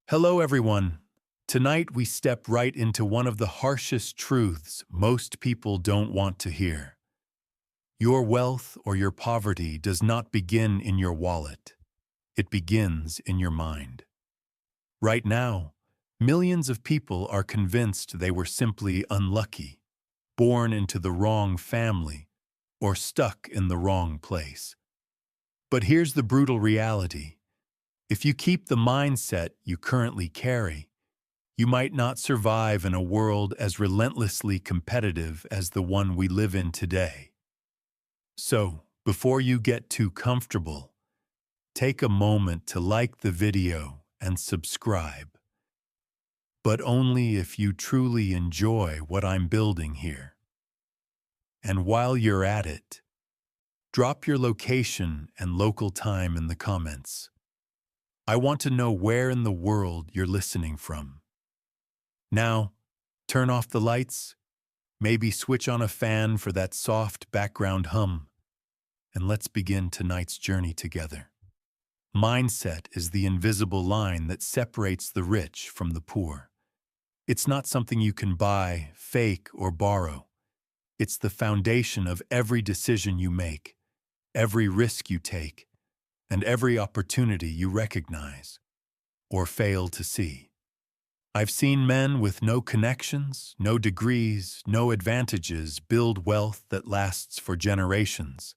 Hello, everyone. Tonight we step right into one of the harshest truths most people don't want to hear. Your wealth or your poverty does not begin in your wallet. It begins in your mind. Right now, millions of people are convinced they were simply unlucky, born into the wrong family, or stuck in the wrong place. But here's the brutal reality. If you keep the mindset you currently carry, you might not survive in a world as relentlessly competitive as the one we live in today. So, before you get too comfortable, take a moment to like the video and subscribe. But only if you truly enjoy what I'm building here. And while you're at it, drop your location and local time in the comments. I want to know where in the world you're listening from. Now, turn off the lights, maybe switch on a fan for that soft background hum, and let's begin tonight's journey together. Mindset is the invisible line that separates the rich from the poor. It's not something you can buy, fake, or borrow. It's the foundation of every decision you make, every risk you take, and every opportunity you recognize or fail to see. I've seen men with no connections, no degrees, no advantages build wealth that lasts for generations,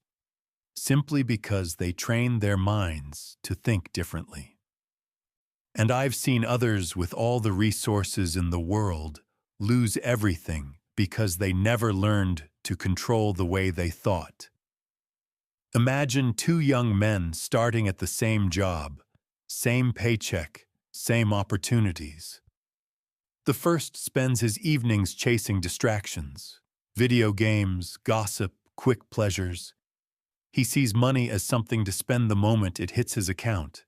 simply because they trained their minds to think differently. And I've seen others with all the resources in the world lose everything because they never learned to control the way they thought. Imagine two young men starting at the same job, same paycheck, same opportunities. The first spends his evenings chasing distractions, video games, gossip, quick pleasures. He sees money as something to spend the moment it hits his account.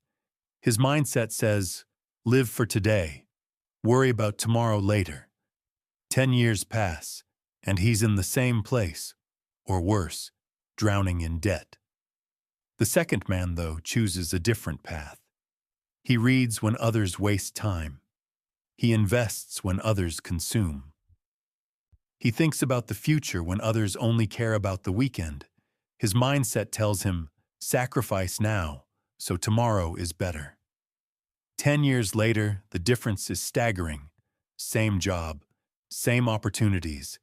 His mindset says, live for today, worry about tomorrow later. 10 years pass, and he's in the same place, or worse, drowning in debt. The second man, though, chooses a different path. He reads when others waste time. He invests when others consume. He thinks about the future when others only care about the weekend. His mindset tells him, sacrifice now, so tomorrow is better. 10 years later, the difference is staggering. Same job, same opportunities,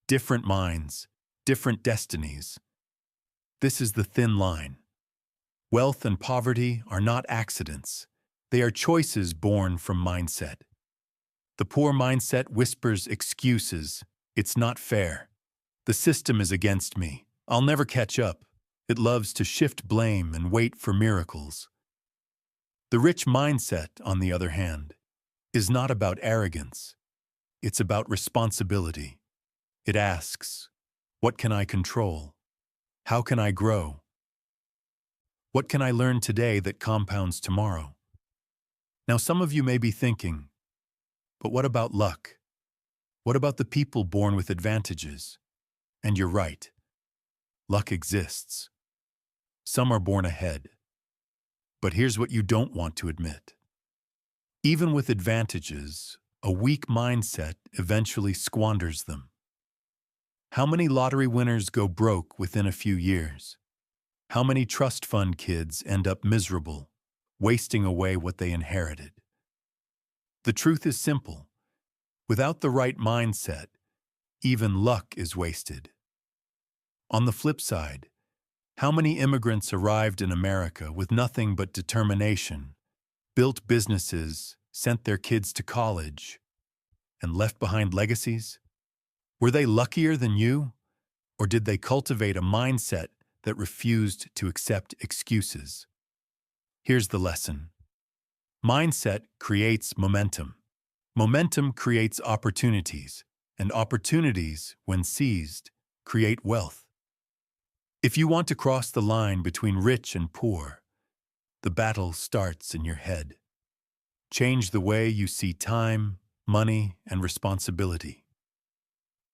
different minds, different destinies. This is the thin line. Wealth and poverty are not accidents. They are choices born from mindset. The poor mindset whispers excuses. It's not fair. The system is against me. I'll never catch up. It loves to shift blame and wait for miracles. The rich mindset, on the other hand, is not about arrogance. It's about responsibility. It asks, what can I control? How can I grow? What can I learn today that compounds tomorrow? Now, some of you may be thinking, but what about luck? What about the people born with advantages? And you're right. Luck exists. Some are born ahead. But here's what you don't want to admit. Even with advantages, a weak mindset eventually squanders them. How many lottery winners go broke within a few years? How many trust fund kids end up miserable, wasting away what they inherited? The truth is simple. Without the right mindset, even luck is wasted. On the flip side, how many immigrants arrived in America with nothing but determination, built businesses, sent their kids to college, and left behind legacies? Were they luckier than you, or did they cultivate a mindset that refused to accept excuses? Here's the lesson. Mindset creates momentum. Momentum creates opportunities, and opportunities, when seized, create wealth. If you want to cross the line between rich and poor, the battle starts in your head. Change the way you see time, money, and responsibility.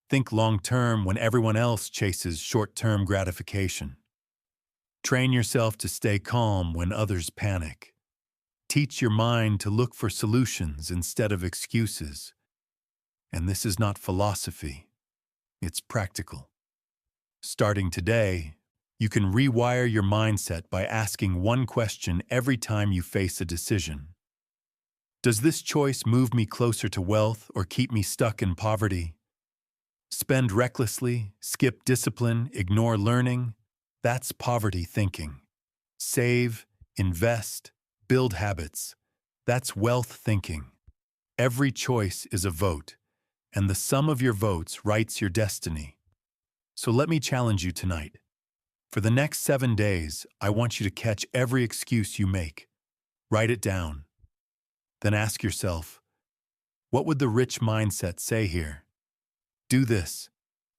Think long-term when everyone else chases short-term gratification. Train yourself to stay calm when others panic. teach your mind to look for solutions instead of excuses. And this is not philosophy, it's practical. Starting today, you can rewire your mindset by asking one question every time you face a decision. Does this choice move me closer to wealth or keep me stuck in poverty? Spend recklessly, skip discipline, ignore learning. That's poverty thinking. Save, invest, build habits. That's wealth thinking. Every choice is a vote, and the sum of your votes writes your destiny. So let me challenge you tonight. For the next 7 days, I want you to catch every excuse you make. Write it down. Then ask yourself, what would the rich mindset say here? Do this,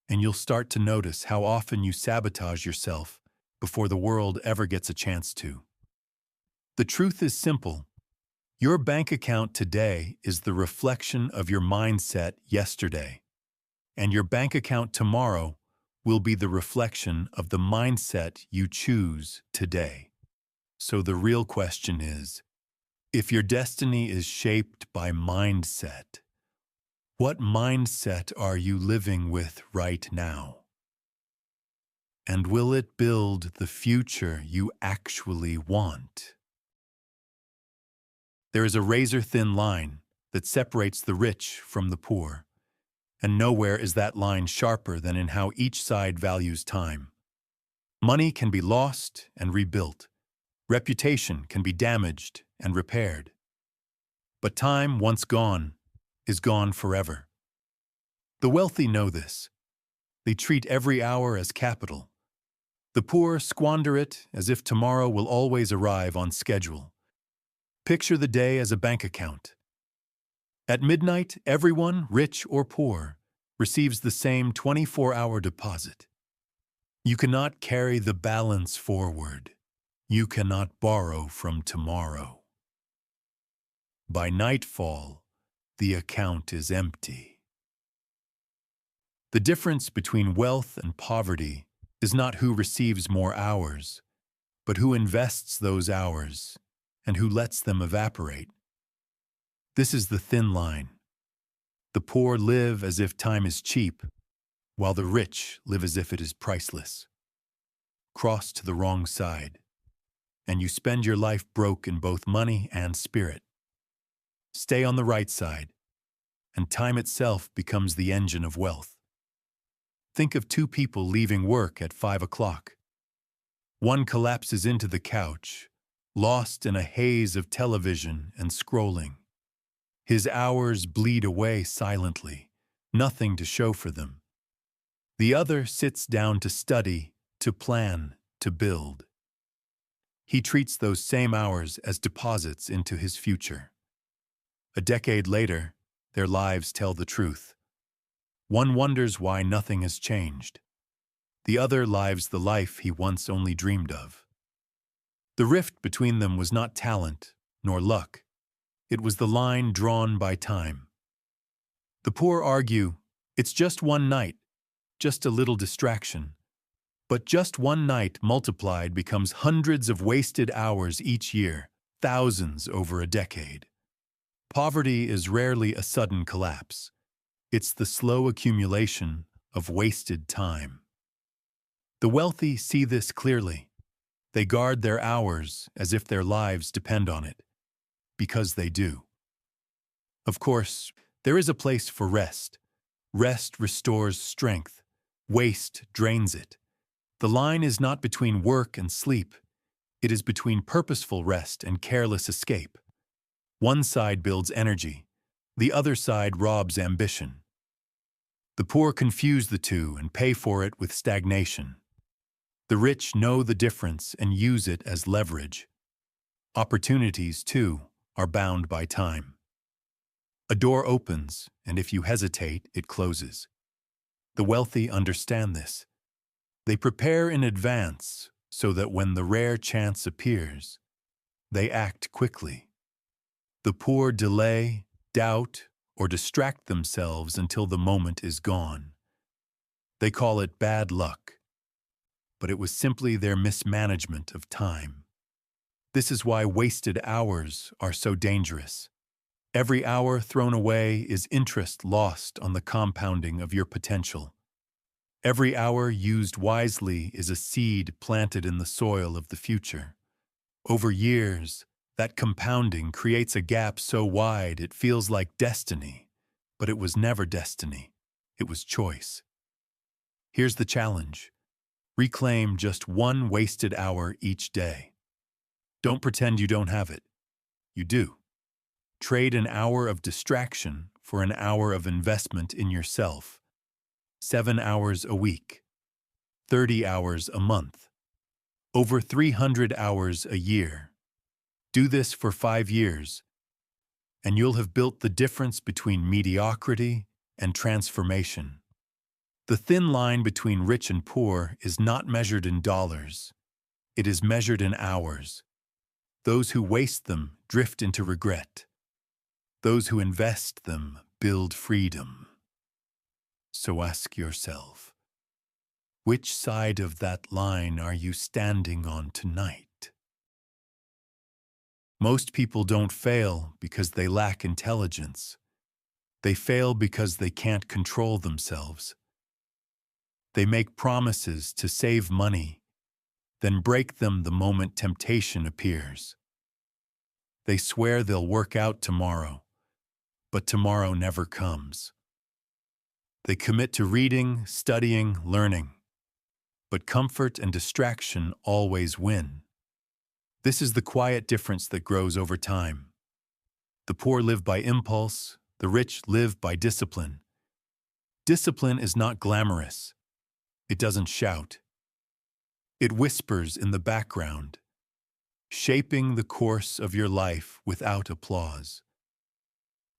and you'll start to notice how often you sabotage yourself before the world ever gets a chance to. The truth is simple. Your bank account today is the reflection of your mindset yesterday, and your bank account tomorrow will be the reflection of the mindset you choose today. So the real question is, if your destiny is shaped by mindset, what mindset are you living with right now? And will it build the future you actually want? There is a razor-thin line that separates the rich from the poor, and nowhere is that line sharper than in how each side values time. Money can be lost and rebuilt. Reputation can be damaged and repaired. But time, once gone, is gone forever. The wealthy know this. They treat every hour as capital. The poor squander it as if tomorrow will always arrive on schedule. Picture the day as a bank account. At midnight, everyone, rich or poor, receives the same 24-hour deposit. You cannot carry the balance forward. You cannot borrow from tomorrow. By nightfall, the account is empty. The difference between wealth and poverty is not who receives more hours, but who invests those hours and who lets them evaporate. This is the thin line. The poor live as if time is cheap, while the rich live as if it is priceless. Cross to the wrong side, and you spend your life broke in both money and spirit. Stay on the right side, and time itself becomes the engine of wealth. Think of two people leaving work at 5 o'clock. One collapses into the couch, lost in a haze of television and scrolling. His hours bleed away silently, nothing to show for them. The other sits down to study, to plan, to build. He treats those same hours as deposits into his future. A decade later, their lives tell the truth. One wonders why nothing has changed. The other lives the life he once only dreamed of. The rift between them was not talent, nor luck. It was the line drawn by time. The poor argue, it's just one night, just a little distraction. But just one night multiplied becomes hundreds of wasted hours each year, thousands over a decade. Poverty is rarely a sudden collapse. It's the slow accumulation of wasted time. The wealthy see this clearly. They guard their hours as if their lives depend on it. Because they do. Of course, there is a place for rest. Rest restores strength. Waste drains it. The line is not between work and sleep. It is between purposeful rest and careless escape. One side builds energy. The other side robs ambition. The poor confuse the two and pay for it with stagnation. The rich know the difference and use it as leverage. Opportunities, too, are bound by time. A door opens, and if you hesitate, it closes. The wealthy understand this. They prepare in advance so that when the rare chance appears, they act quickly. The poor delay, doubt, or distract themselves until the moment is gone. They call it bad luck, but it was simply their mismanagement of time. This is why wasted hours are so dangerous. Every hour thrown away is interest lost on the compounding of your potential. Every hour used wisely is a seed planted in the soil of the future. Over years, that compounding creates a gap so wide it feels like destiny, but it was never destiny. It was choice. Here's the challenge. Reclaim just one wasted hour each day. Don't pretend you don't have it. You do. Trade an hour of distraction for an hour of investment in yourself. 7 hours a week. 30 hours a month. Over 300 hours a year. Do this for 5 years, and you'll have built the difference between mediocrity and transformation. The thin line between rich and poor is not measured in dollars. It is measured in hours. Those who waste them drift into regret. Those who invest them build freedom. So ask yourself, which side of that line are you standing on tonight? Most people don't fail because they lack intelligence. They fail because they can't control themselves. They make promises to save money, then break them the moment temptation appears. They swear they'll work out tomorrow, but tomorrow never comes. They commit to reading, studying, learning, but comfort and distraction always win. This is the quiet difference that grows over time. The poor live by impulse, the rich live by discipline. Discipline is not glamorous. It doesn't shout. It whispers in the background, shaping the course of your life without applause.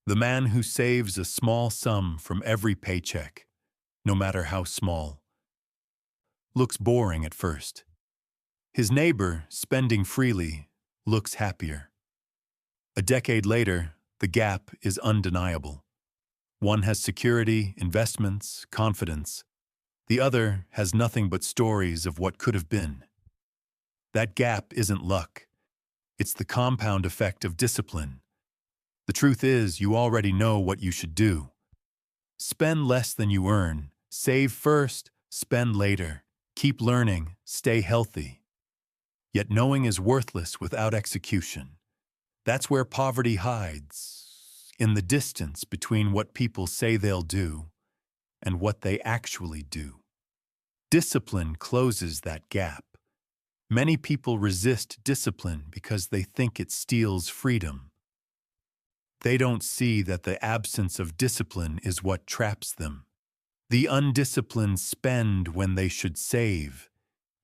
The man who saves a small sum from every paycheck, no matter how small, looks boring at first. His neighbor, spending freely, looks happier. A decade later, the gap is undeniable. One has security, investments, confidence. The other has nothing but stories of what could have been. That gap isn't luck. It's the compound effect of discipline. The truth is, you already know what you should do. Spend less than you earn. Save first, spend later. Keep learning, stay healthy. Yet knowing is worthless without execution. That's where poverty hides, in the distance between what people say they'll do and what they actually do. Discipline closes that gap. Many people resist discipline because they think it steals freedom. They don't see that the absence of discipline is what traps them. The undisciplined spend when they should save,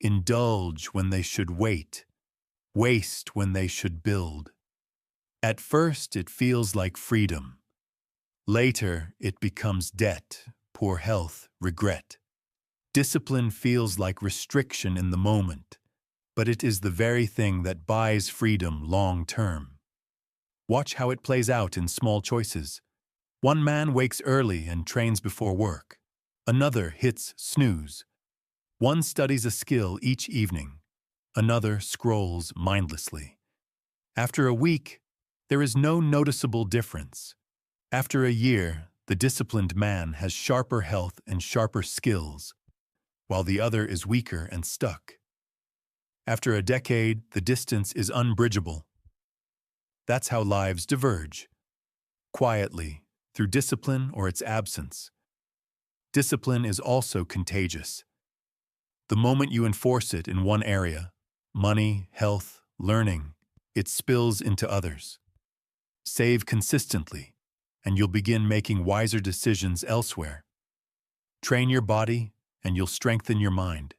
indulge when they should wait, waste when they should build. At first, it feels like freedom. Later, it becomes debt, poor health, regret. Discipline feels like restriction in the moment, but it is the very thing that buys freedom long term. Watch how it plays out in small choices. One man wakes early and trains before work. Another hits snooze. One studies a skill each evening. Another scrolls mindlessly. After a week, there is no noticeable difference. After a year, the disciplined man has sharper health and sharper skills, while the other is weaker and stuck. After a decade, the distance is unbridgeable. That's how lives diverge. Quietly, through discipline or its absence. Discipline is also contagious. The moment you enforce it in one area, money, health, learning, it spills into others. Save consistently, and you'll begin making wiser decisions elsewhere. Train your body, and you'll strengthen your mind.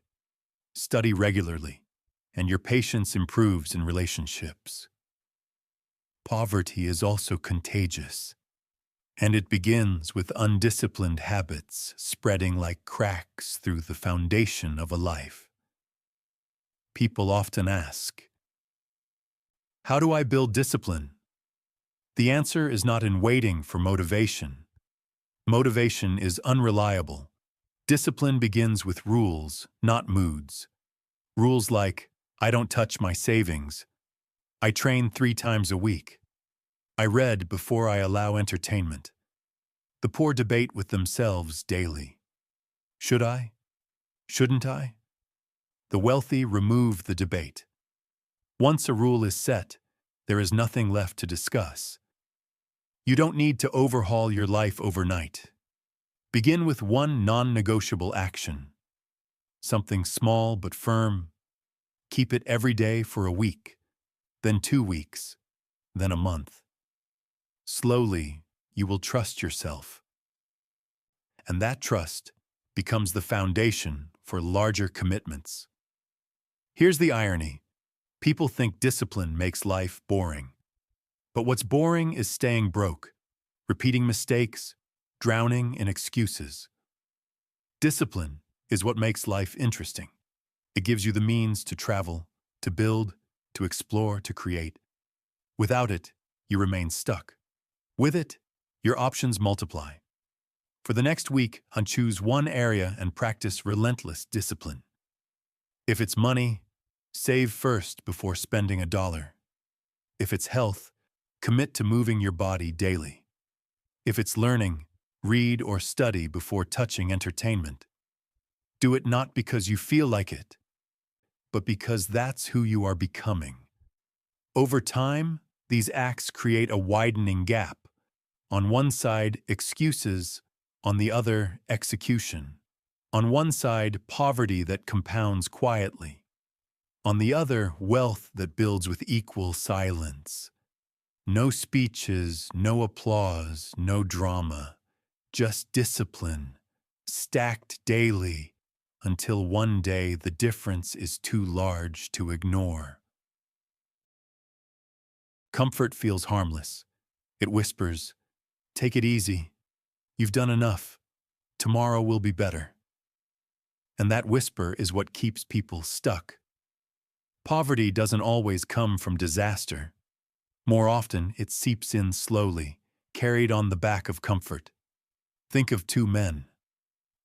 Study regularly, and your patience improves in relationships. Poverty is also contagious, and it begins with undisciplined habits spreading like cracks through the foundation of a life. People often ask, how do I build discipline? The answer is not in waiting for motivation. Motivation is unreliable. Discipline begins with rules, not moods. Rules like, I don't touch my savings. I train 3 times a week. I read before I allow entertainment. The poor debate with themselves daily. Should I? Shouldn't I? The wealthy remove the debate. Once a rule is set, there is nothing left to discuss. You don't need to overhaul your life overnight. Begin with one non-negotiable action. Something small but firm. Keep it every day for a week, then 2 weeks, then a month. Slowly, you will trust yourself. And that trust becomes the foundation for larger commitments. Here's the irony. People think discipline makes life boring. But what's boring is staying broke, repeating mistakes, drowning in excuses. Discipline is what makes life interesting. It gives you the means to travel, to build, to explore, to create. Without it, you remain stuck. With it, your options multiply. For the next week, choose one area and practice relentless discipline. If it's money, save first before spending $1. If it's health, commit to moving your body daily. If it's learning, read or study before touching entertainment. Do it not because you feel like it, but because that's who you are becoming. Over time, these acts create a widening gap. On one side, excuses, on the other, execution. On one side, poverty that compounds quietly. On the other, wealth that builds with equal silence. No speeches, no applause, no drama. Just discipline, stacked daily, until one day the difference is too large to ignore. Comfort feels harmless. It whispers, "Take it easy. You've done enough. Tomorrow will be better." And that whisper is what keeps people stuck. Poverty doesn't always come from disaster. More often, it seeps in slowly, carried on the back of comfort. Think of 2 men.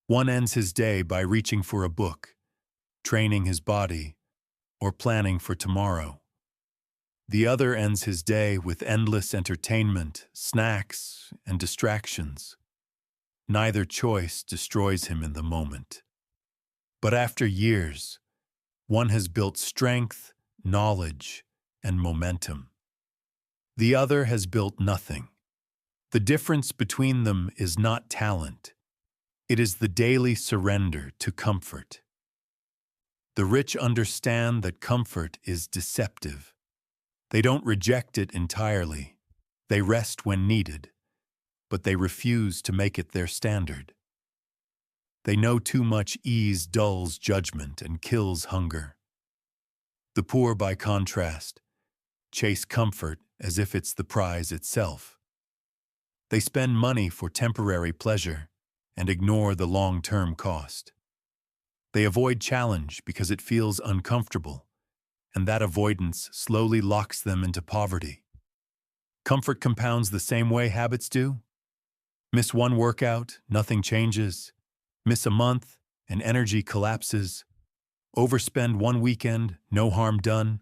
One ends his day by reaching for a book, training his body, or planning for tomorrow. The other ends his day with endless entertainment, snacks, and distractions. Neither choice destroys him in the moment. But after years, one has built strength, knowledge, and momentum. The other has built nothing. The difference between them is not talent. It is the daily surrender to comfort. The rich understand that comfort is deceptive. They don't reject it entirely. They rest when needed, but they refuse to make it their standard. They know too much ease dulls judgment and kills hunger. The poor, by contrast, chase comfort as if it's the prize itself. They spend money for temporary pleasure and ignore the long-term cost. They avoid challenge because it feels uncomfortable, and that avoidance slowly locks them into poverty. Comfort compounds the same way habits do. Miss one workout, nothing changes. Miss a month, and energy collapses. Overspend one weekend, no harm done.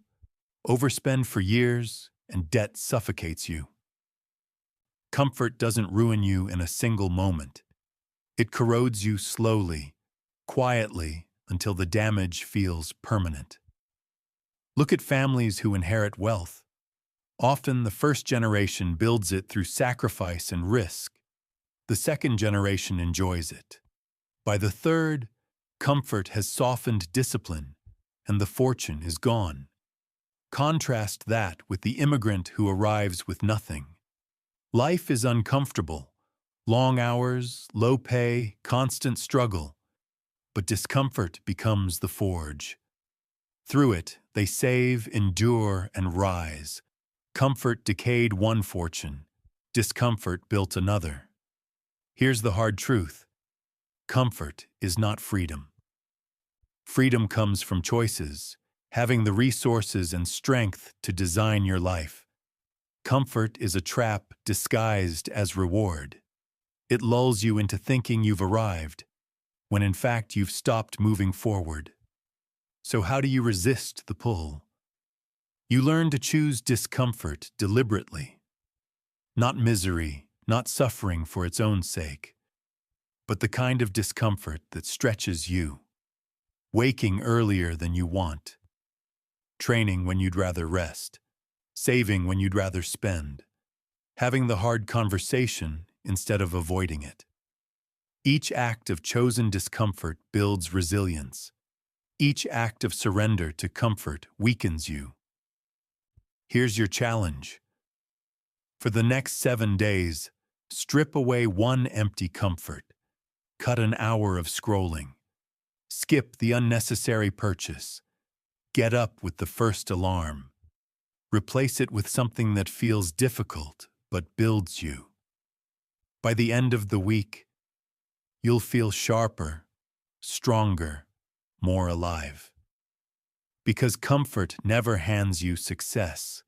Overspend for years, and debt suffocates you. Comfort doesn't ruin you in a single moment. It corrodes you slowly, quietly, until the damage feels permanent. Look at families who inherit wealth. Often the first generation builds it through sacrifice and risk. The second generation enjoys it. By the third, comfort has softened discipline, and the fortune is gone. Contrast that with the immigrant who arrives with nothing. Life is uncomfortable. Long hours, low pay, constant struggle. But discomfort becomes the forge. Through it, they save, endure, and rise. Comfort decayed one fortune. Discomfort built another. Here's the hard truth. Comfort is not freedom. Freedom comes from choices, having the resources and strength to design your life. Comfort is a trap disguised as reward. It lulls you into thinking you've arrived, when in fact you've stopped moving forward. So how do you resist the pull? You learn to choose discomfort deliberately, not misery, not suffering for its own sake, but the kind of discomfort that stretches you. Waking earlier than you want, training when you'd rather rest, saving when you'd rather spend, having the hard conversation instead of avoiding it. Each act of chosen discomfort builds resilience. Each act of surrender to comfort weakens you. Here's your challenge. For the next 7 days, strip away one empty comfort. Cut an hour of scrolling. Skip the unnecessary purchase. Get up with the first alarm. Replace it with something that feels difficult but builds you. By the end of the week, you'll feel sharper, stronger, more alive. Because comfort never hands you success.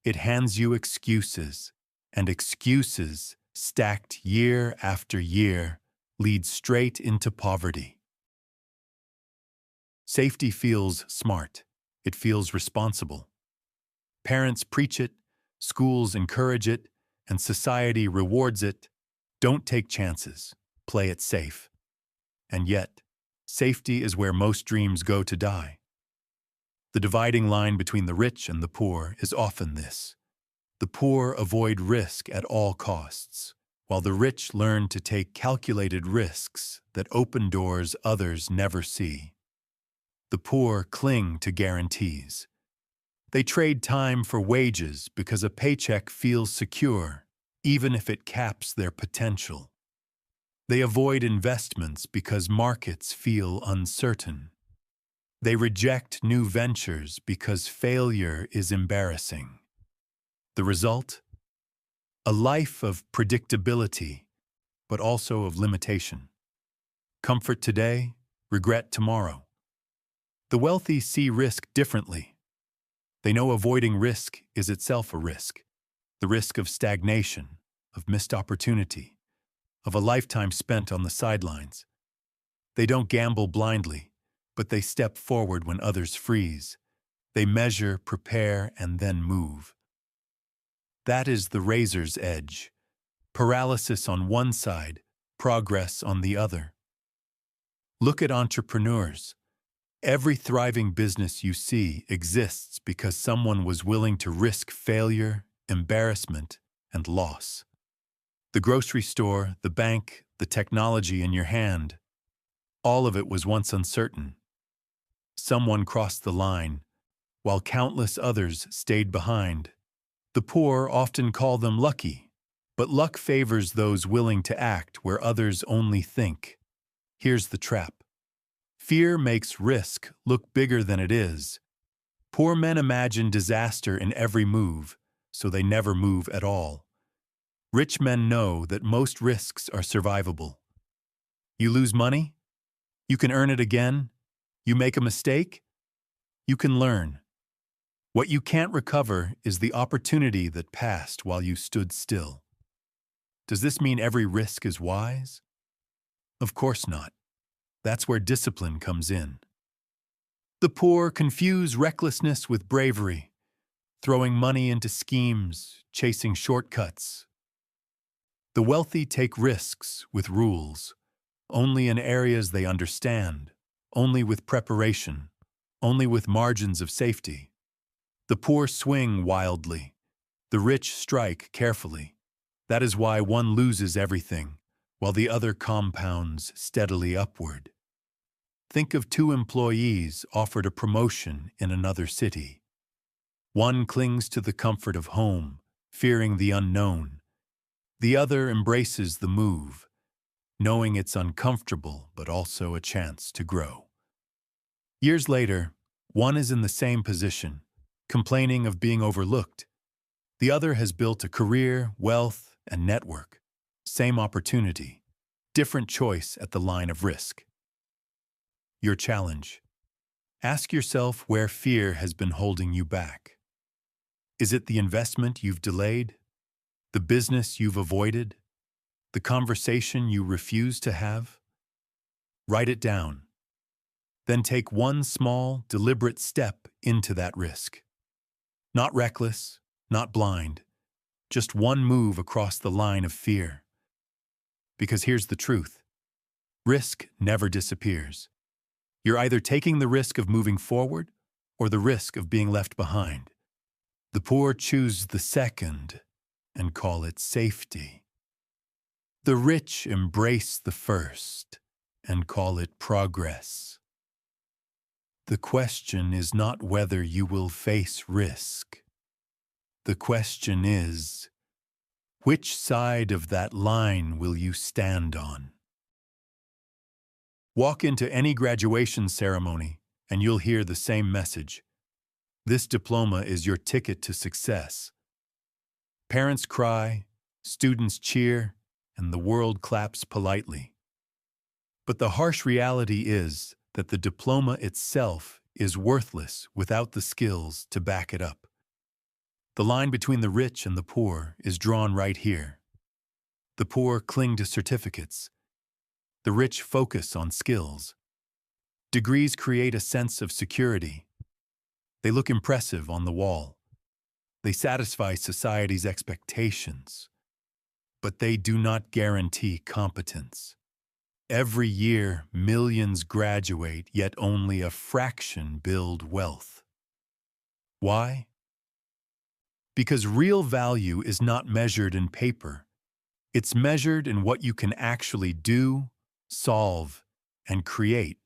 It hands you excuses, and excuses, stacked year after year, lead straight into poverty. Safety feels smart. It feels responsible. Parents preach it, schools encourage it, and society rewards it. Don't take chances. Play it safe. And yet, safety is where most dreams go to die. The dividing line between the rich and the poor is often this. The poor avoid risk at all costs, while the rich learn to take calculated risks that open doors others never see. The poor cling to guarantees. They trade time for wages because a paycheck feels secure, even if it caps their potential. They avoid investments because markets feel uncertain. They reject new ventures because failure is embarrassing. The result? A life of predictability, but also of limitation. Comfort today, regret tomorrow. The wealthy see risk differently. They know avoiding risk is itself a risk. The risk of stagnation, of missed opportunity, of a lifetime spent on the sidelines. They don't gamble blindly, but they step forward when others freeze. They measure, prepare, and then move. That is the razor's edge. Paralysis on one side, progress on the other. Look at entrepreneurs. Every thriving business you see exists because someone was willing to risk failure, embarrassment, and loss. The grocery store, the bank, the technology in your hand, all of it was once uncertain. Someone crossed the line, while countless others stayed behind. The poor often call them lucky, but luck favors those willing to act where others only think. Here's the trap. Fear makes risk look bigger than it is. Poor men imagine disaster in every move, so they never move at all. Rich men know that most risks are survivable. You lose money? You can earn it again. You make a mistake? You can learn. What you can't recover is the opportunity that passed while you stood still. Does this mean every risk is wise? Of course not. That's where discipline comes in. The poor confuse recklessness with bravery, throwing money into schemes, chasing shortcuts. The wealthy take risks with rules, only in areas they understand, only with preparation, only with margins of safety. The poor swing wildly. The rich strike carefully. That is why one loses everything, while the other compounds steadily upward. Think of 2 employees offered a promotion in another city. One clings to the comfort of home, fearing the unknown. The other embraces the move, knowing it's uncomfortable but also a chance to grow. Years later, one is in the same position, complaining of being overlooked. The other has built a career, wealth, and network. Same opportunity, different choice at the line of risk. Your challenge. Ask yourself where fear has been holding you back. Is it the investment you've delayed? The business you've avoided? The conversation you refuse to have? Write it down. Then take one small, deliberate step into that risk. Not reckless, not blind, just one move across the line of fear. Because here's the truth. Risk never disappears. You're either taking the risk of moving forward or the risk of being left behind. The poor choose the second and call it safety. The rich embrace the first and call it progress. The question is not whether you will face risk. The question is, which side of that line will you stand on? Walk into any graduation ceremony and you'll hear the same message. This diploma is your ticket to success. Parents cry, students cheer, and the world claps politely. But the harsh reality is that the diploma itself is worthless without the skills to back it up. The line between the rich and the poor is drawn right here. The poor cling to certificates. The rich focus on skills. Degrees create a sense of security. They look impressive on the wall. They satisfy society's expectations. But they do not guarantee competence. Every year, millions graduate, yet only a fraction build wealth. Why? Because real value is not measured in paper. It's measured in what you can actually do, solve, and create.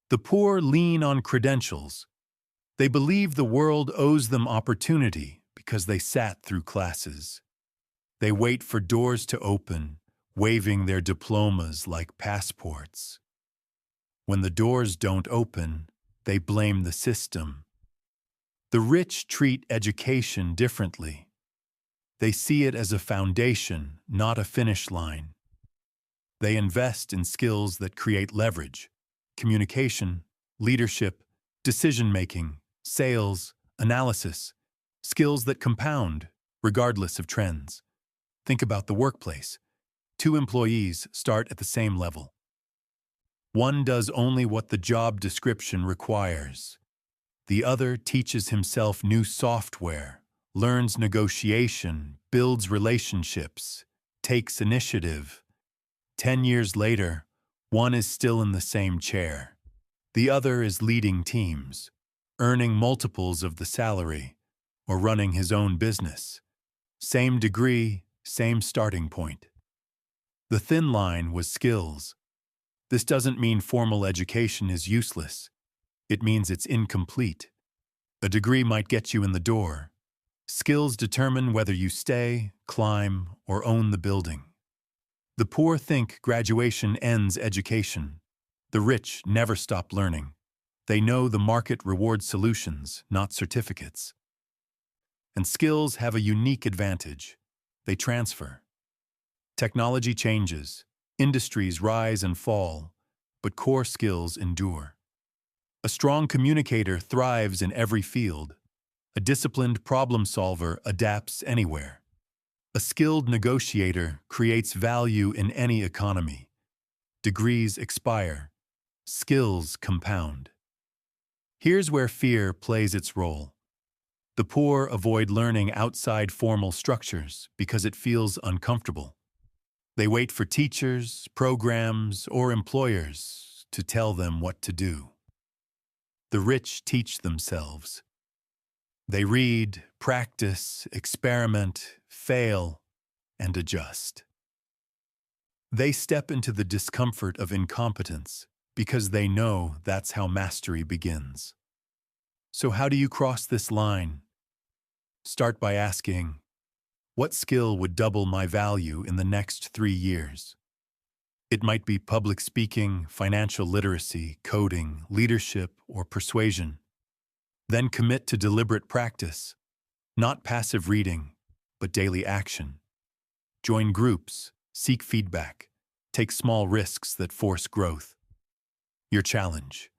The poor lean on credentials. They believe the world owes them opportunity because they sat through classes. They wait for doors to open, waving their diplomas like passports. When the doors don't open, they blame the system. The rich treat education differently. They see it as a foundation, not a finish line. They invest in skills that create leverage: communication, leadership, decision-making, sales, analysis, skills that compound, regardless of trends. Think about the workplace. 2 employees start at the same level. One does only what the job description requires. The other teaches himself new software, learns negotiation, builds relationships, takes initiative. 10 years later, one is still in the same chair. The other is leading teams, earning multiples of the salary, or running his own business. Same degree, same starting point. The thin line was skills. This doesn't mean formal education is useless. It means it's incomplete. A degree might get you in the door. Skills determine whether you stay, climb, or own the building. The poor think graduation ends education. The rich never stop learning. They know the market rewards solutions, not certificates. And skills have a unique advantage. They transfer. Technology changes, industries rise and fall, but core skills endure. A strong communicator thrives in every field. A disciplined problem solver adapts anywhere. A skilled negotiator creates value in any economy. Degrees expire. Skills compound. Here's where fear plays its role. The poor avoid learning outside formal structures because it feels uncomfortable. They wait for teachers, programs, or employers to tell them what to do. The rich teach themselves. They read, practice, experiment, fail, and adjust. They step into the discomfort of incompetence because they know that's how mastery begins. So how do you cross this line? Start by asking, what skill would double my value in the next 3 years? It might be public speaking, financial literacy, coding, leadership, or persuasion. Then commit to deliberate practice, not passive reading, but daily action. Join groups, seek feedback, take small risks that force growth. Your challenge: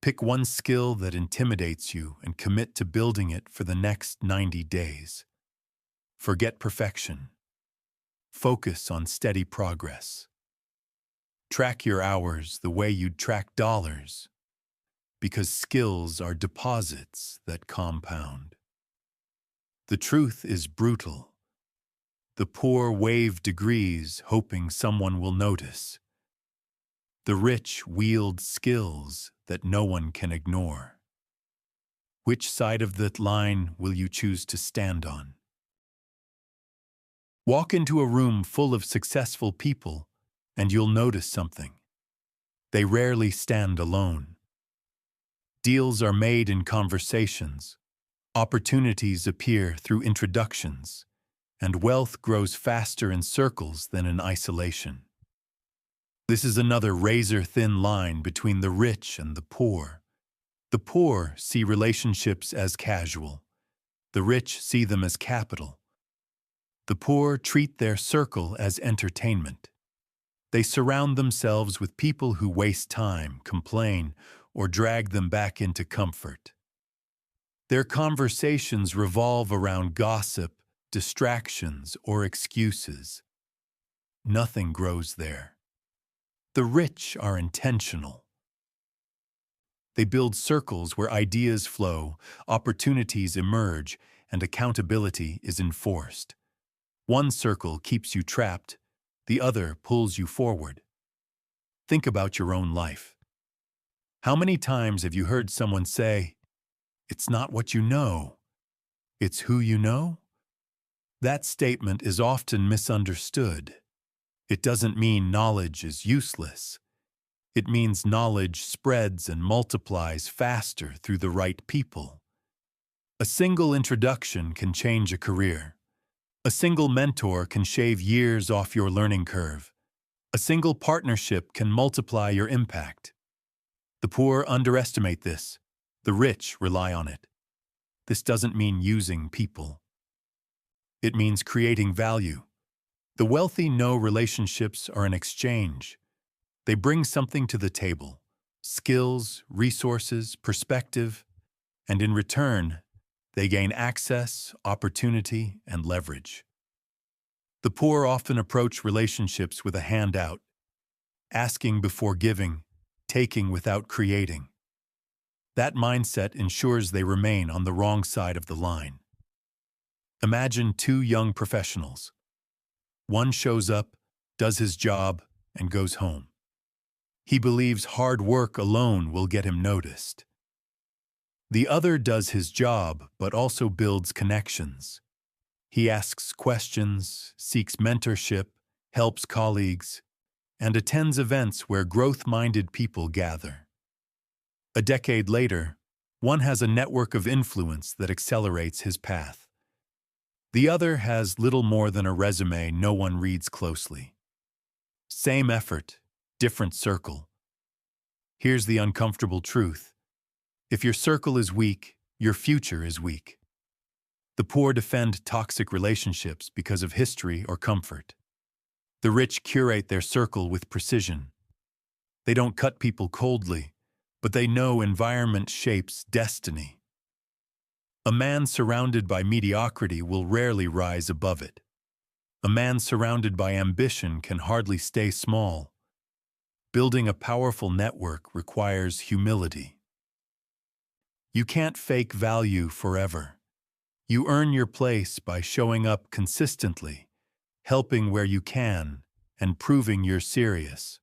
pick one skill that intimidates you and commit to building it for the next 90 days. Forget perfection. Focus on steady progress. Track your hours the way you'd track dollars, because skills are deposits that compound. The truth is brutal. The poor wave degrees, hoping someone will notice. The rich wield skills that no one can ignore. Which side of that line will you choose to stand on? Walk into a room full of successful people, and you'll notice something. They rarely stand alone. Deals are made in conversations. Opportunities appear through introductions, and wealth grows faster in circles than in isolation. This is another razor-thin line between the rich and the poor. The poor see relationships as casual. The rich see them as capital. The poor treat their circle as entertainment. They surround themselves with people who waste time, complain, or drag them back into comfort. Their conversations revolve around gossip, distractions, or excuses. Nothing grows there. The rich are intentional. They build circles where ideas flow, opportunities emerge, and accountability is enforced. One circle keeps you trapped, the other pulls you forward. Think about your own life. How many times have you heard someone say, "It's not what you know, it's who you know"? That statement is often misunderstood. It doesn't mean knowledge is useless. It means knowledge spreads and multiplies faster through the right people. A single introduction can change a career. A single mentor can shave years off your learning curve. A single partnership can multiply your impact. The poor underestimate this. The rich rely on it. This doesn't mean using people. It means creating value. The wealthy know relationships are an exchange. They bring something to the table: skills, resources, perspective, and in return, they gain access, opportunity, and leverage. The poor often approach relationships with a handout, asking before giving, taking without creating. That mindset ensures they remain on the wrong side of the line. Imagine two young professionals. One shows up, does his job, and goes home. He believes hard work alone will get him noticed. The other does his job, but also builds connections. He asks questions, seeks mentorship, helps colleagues, and attends events where growth-minded people gather. A decade later, one has a network of influence that accelerates his path. The other has little more than a resume no one reads closely. Same effort, different circle. Here's the uncomfortable truth. If your circle is weak, your future is weak. The poor defend toxic relationships because of history or comfort. The rich curate their circle with precision. They don't cut people coldly, but they know environment shapes destiny. A man surrounded by mediocrity will rarely rise above it. A man surrounded by ambition can hardly stay small. Building a powerful network requires humility. You can't fake value forever. You earn your place by showing up consistently, helping where you can, and proving you're serious.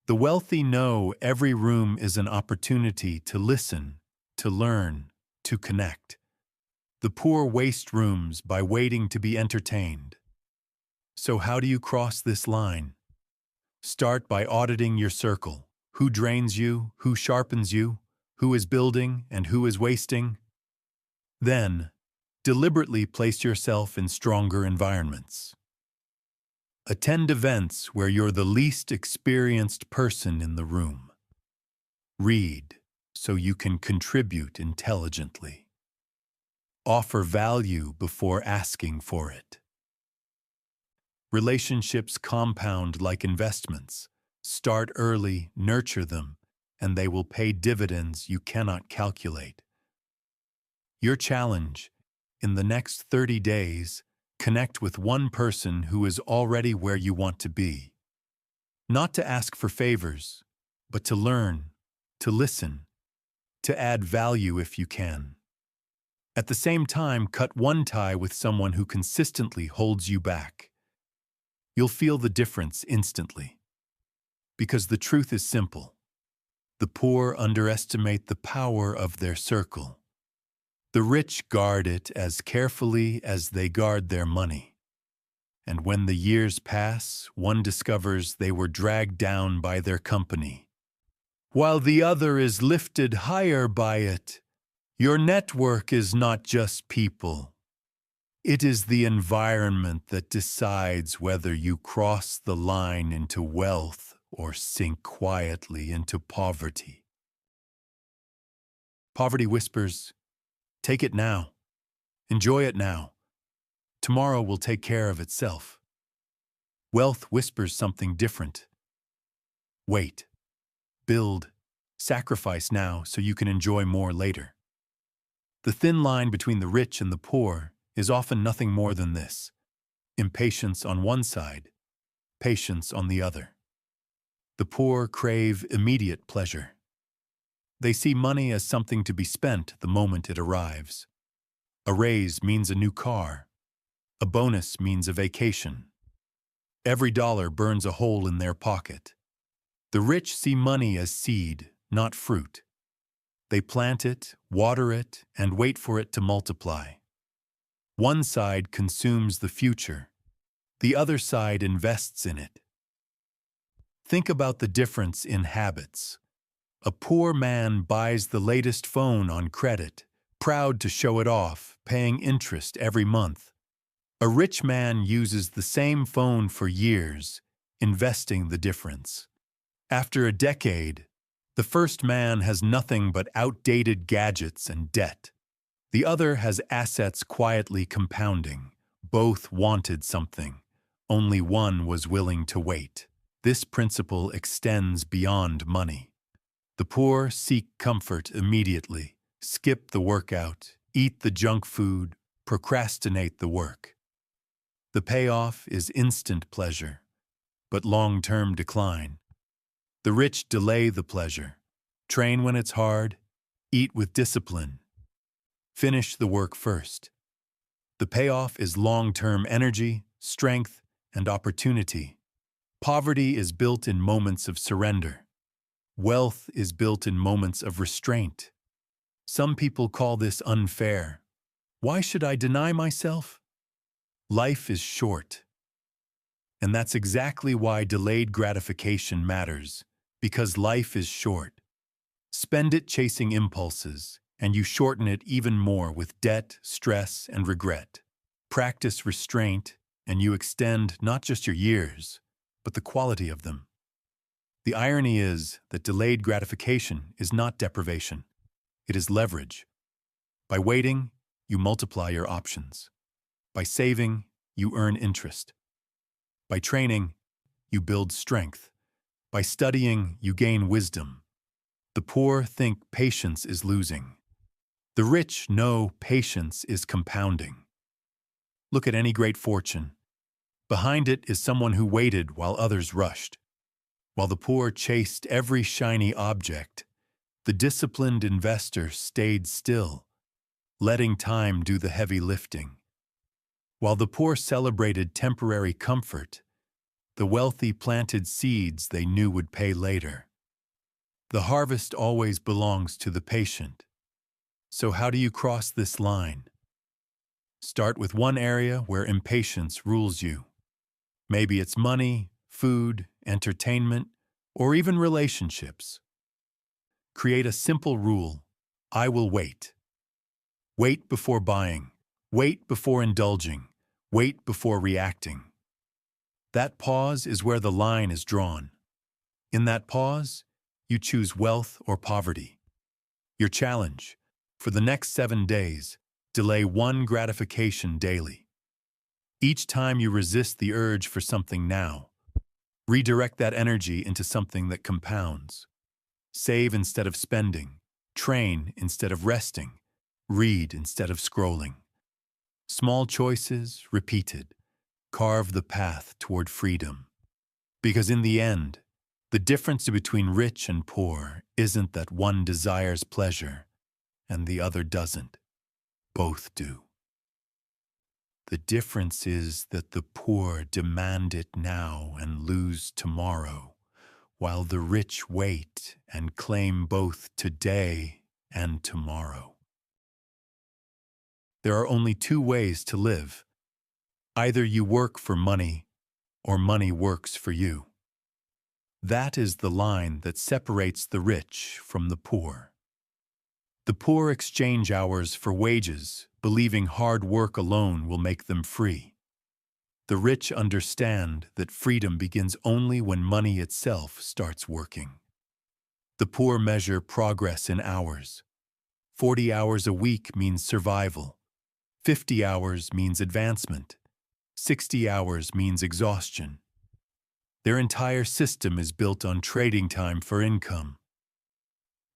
The wealthy know every room is an opportunity to listen, to learn, to connect. The poor waste rooms by waiting to be entertained. So how do you cross this line? Start by auditing your circle. Who drains you? Who sharpens you? Who is building and who is wasting? Then, deliberately place yourself in stronger environments. Attend events where you're the least experienced person in the room. Read so you can contribute intelligently. Offer value before asking for it. Relationships compound like investments. Start early, nurture them, and they will pay dividends you cannot calculate. Your challenge: in the next 30 days, connect with one person who is already where you want to be. Not to ask for favors, but to learn, to listen, to add value if you can. At the same time, cut one tie with someone who consistently holds you back. You'll feel the difference instantly. Because the truth is simple. The poor underestimate the power of their circle. The rich guard it as carefully as they guard their money. And when the years pass, one discovers they were dragged down by their company, while the other is lifted higher by it. Your network is not just people. It is the environment that decides whether you cross the line into wealth or sink quietly into poverty. Poverty whispers, "Take it now. Enjoy it now. Tomorrow will take care of itself." Wealth whispers something different. "Wait. Build. Sacrifice now so you can enjoy more later." The thin line between the rich and the poor is often nothing more than this: impatience on one side, patience on the other. The poor crave immediate pleasure. They see money as something to be spent the moment it arrives. A raise means a new car. A bonus means a vacation. Every dollar burns a hole in their pocket. The rich see money as seed, not fruit. They plant it, water it, and wait for it to multiply. One side consumes the future. The other side invests in it. Think about the difference in habits. A poor man buys the latest phone on credit, proud to show it off, paying interest every month. A rich man uses the same phone for years, investing the difference. After a decade, the first man has nothing but outdated gadgets and debt. The other has assets quietly compounding. Both wanted something. Only one was willing to wait. This principle extends beyond money. The poor seek comfort immediately, skip the workout, eat the junk food, procrastinate the work. The payoff is instant pleasure, but long-term decline. The rich delay the pleasure, train when it's hard, eat with discipline, finish the work first. The payoff is long-term energy, strength, and opportunity. Poverty is built in moments of surrender. Wealth is built in moments of restraint. Some people call this unfair. Why should I deny myself? Life is short. And that's exactly why delayed gratification matters, because life is short. Spend it chasing impulses, and you shorten it even more with debt, stress, and regret. Practice restraint, and you extend not just your years, but the quality of them. The irony is that delayed gratification is not deprivation. It is leverage. By waiting, you multiply your options. By saving, you earn interest. By training, you build strength. By studying, you gain wisdom. The poor think patience is losing. The rich know patience is compounding. Look at any great fortune. Behind it is someone who waited while others rushed. While the poor chased every shiny object, the disciplined investor stayed still, letting time do the heavy lifting. While the poor celebrated temporary comfort, the wealthy planted seeds they knew would pay later. The harvest always belongs to the patient. So how do you cross this line? Start with one area where impatience rules you. Maybe it's money, food, entertainment, or even relationships. Create a simple rule: I will wait. Wait before buying. Wait before indulging. Wait before reacting. That pause is where the line is drawn. In that pause, you choose wealth or poverty. Your challenge: for the next 7 days, delay one gratification daily. Each time you resist the urge for something now, redirect that energy into something that compounds. Save instead of spending, train instead of resting, read instead of scrolling. Small choices, repeated, carve the path toward freedom. Because in the end, the difference between rich and poor isn't that one desires pleasure and the other doesn't. Both do. The difference is that the poor demand it now and lose tomorrow, while the rich wait and claim both today and tomorrow. There are only two ways to live. Either you work for money, or money works for you. That is the line that separates the rich from the poor. The poor exchange hours for wages, believing hard work alone will make them free. The rich understand that freedom begins only when money itself starts working. The poor measure progress in hours. 40 hours a week means survival. 50 hours means advancement. 60 hours means exhaustion. Their entire system is built on trading time for income.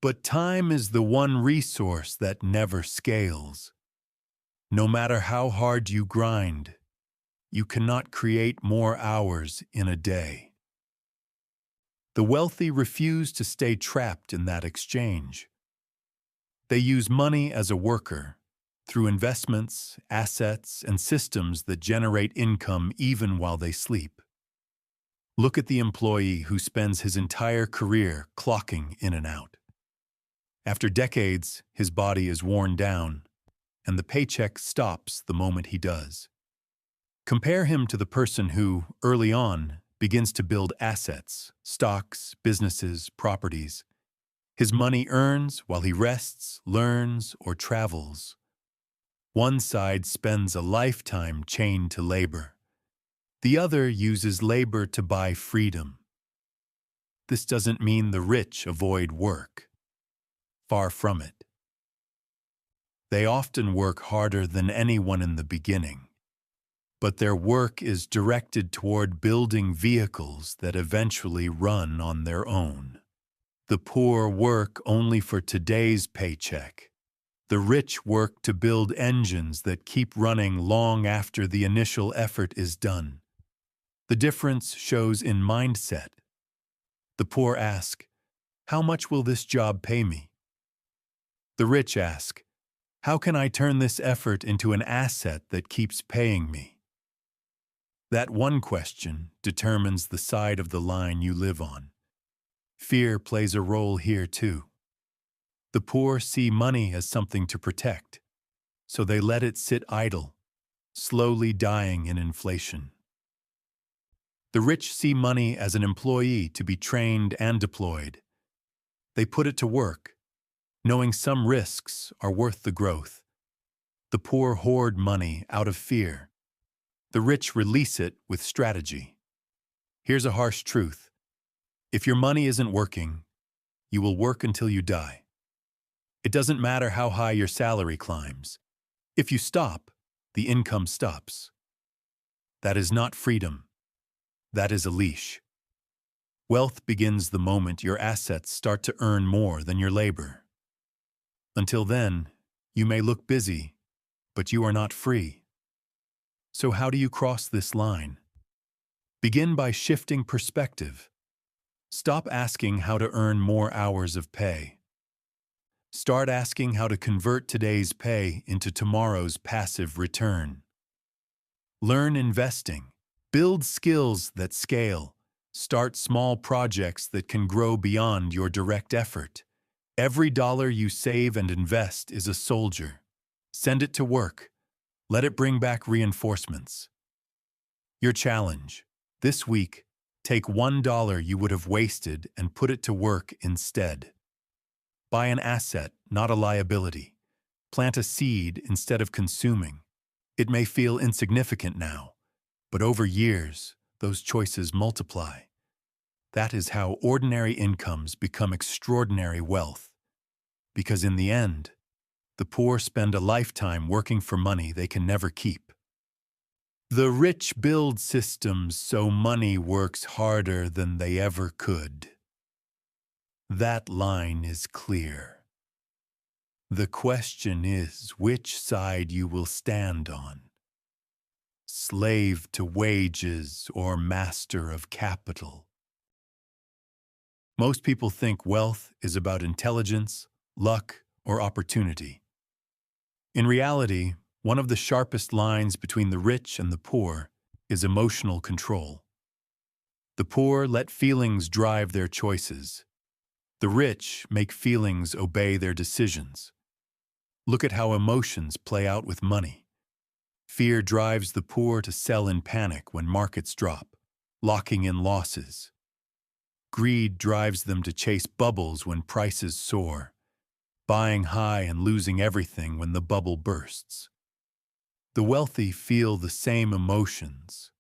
But time is the one resource that never scales. No matter how hard you grind, you cannot create more hours in a day. The wealthy refuse to stay trapped in that exchange. They use money as a worker, through investments, assets, and systems that generate income even while they sleep. Look at the employee who spends his entire career clocking in and out. After decades, his body is worn down, and the paycheck stops the moment he does. Compare him to the person who, early on, begins to build assets, stocks, businesses, properties. His money earns while he rests, learns, or travels. One side spends a lifetime chained to labor. The other uses labor to buy freedom. This doesn't mean the rich avoid work. Far from it. They often work harder than anyone in the beginning, but their work is directed toward building vehicles that eventually run on their own. The poor work only for today's paycheck. The rich work to build engines that keep running long after the initial effort is done. The difference shows in mindset. The poor ask, "How much will this job pay me?" The rich ask, "How can I turn this effort into an asset that keeps paying me?" That one question determines the side of the line you live on. Fear plays a role here too. The poor see money as something to protect, so they let it sit idle, slowly dying in inflation. The rich see money as an employee to be trained and deployed. They put it to work, knowing some risks are worth the growth. The poor hoard money out of fear. The rich release it with strategy. Here's a harsh truth. If your money isn't working, you will work until you die. It doesn't matter how high your salary climbs. If you stop, the income stops. That is not freedom. That is a leash. Wealth begins the moment your assets start to earn more than your labor. Until then, you may look busy, but you are not free. So how do you cross this line? Begin by shifting perspective. Stop asking how to earn more hours of pay. Start asking how to convert today's pay into tomorrow's passive return. Learn investing. Build skills that scale. Start small projects that can grow beyond your direct effort. Every dollar you save and invest is a soldier. Send it to work. Let it bring back reinforcements. Your challenge. This week, take $1 you would have wasted and put it to work instead. Buy an asset, not a liability. Plant a seed instead of consuming. It may feel insignificant now, but over years, those choices multiply. That is how ordinary incomes become extraordinary wealth. Because in the end, the poor spend a lifetime working for money they can never keep. The rich build systems so money works harder than they ever could. That line is clear. The question is which side you will stand on. Slave to wages or master of capital. Most people think wealth is about intelligence, luck, or opportunity. In reality, one of the sharpest lines between the rich and the poor is emotional control. The poor let feelings drive their choices. The rich make feelings obey their decisions. Look at how emotions play out with money. Fear drives the poor to sell in panic when markets drop, locking in losses. Greed drives them to chase bubbles when prices soar, buying high and losing everything when the bubble bursts. The wealthy feel the same emotions,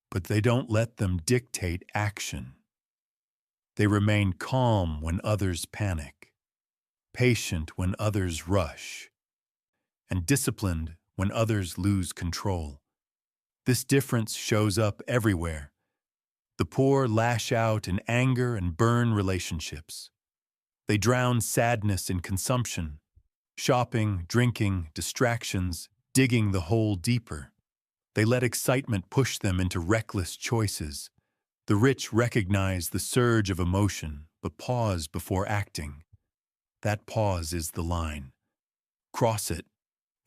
but they don't let them dictate action. They remain calm when others panic, patient when others rush, and disciplined when others lose control. This difference shows up everywhere. The poor lash out in anger and burn relationships. They drown sadness in consumption, shopping, drinking, distractions, digging the hole deeper. They let excitement push them into reckless choices. The rich recognize the surge of emotion, but pause before acting. That pause is the line. Cross it,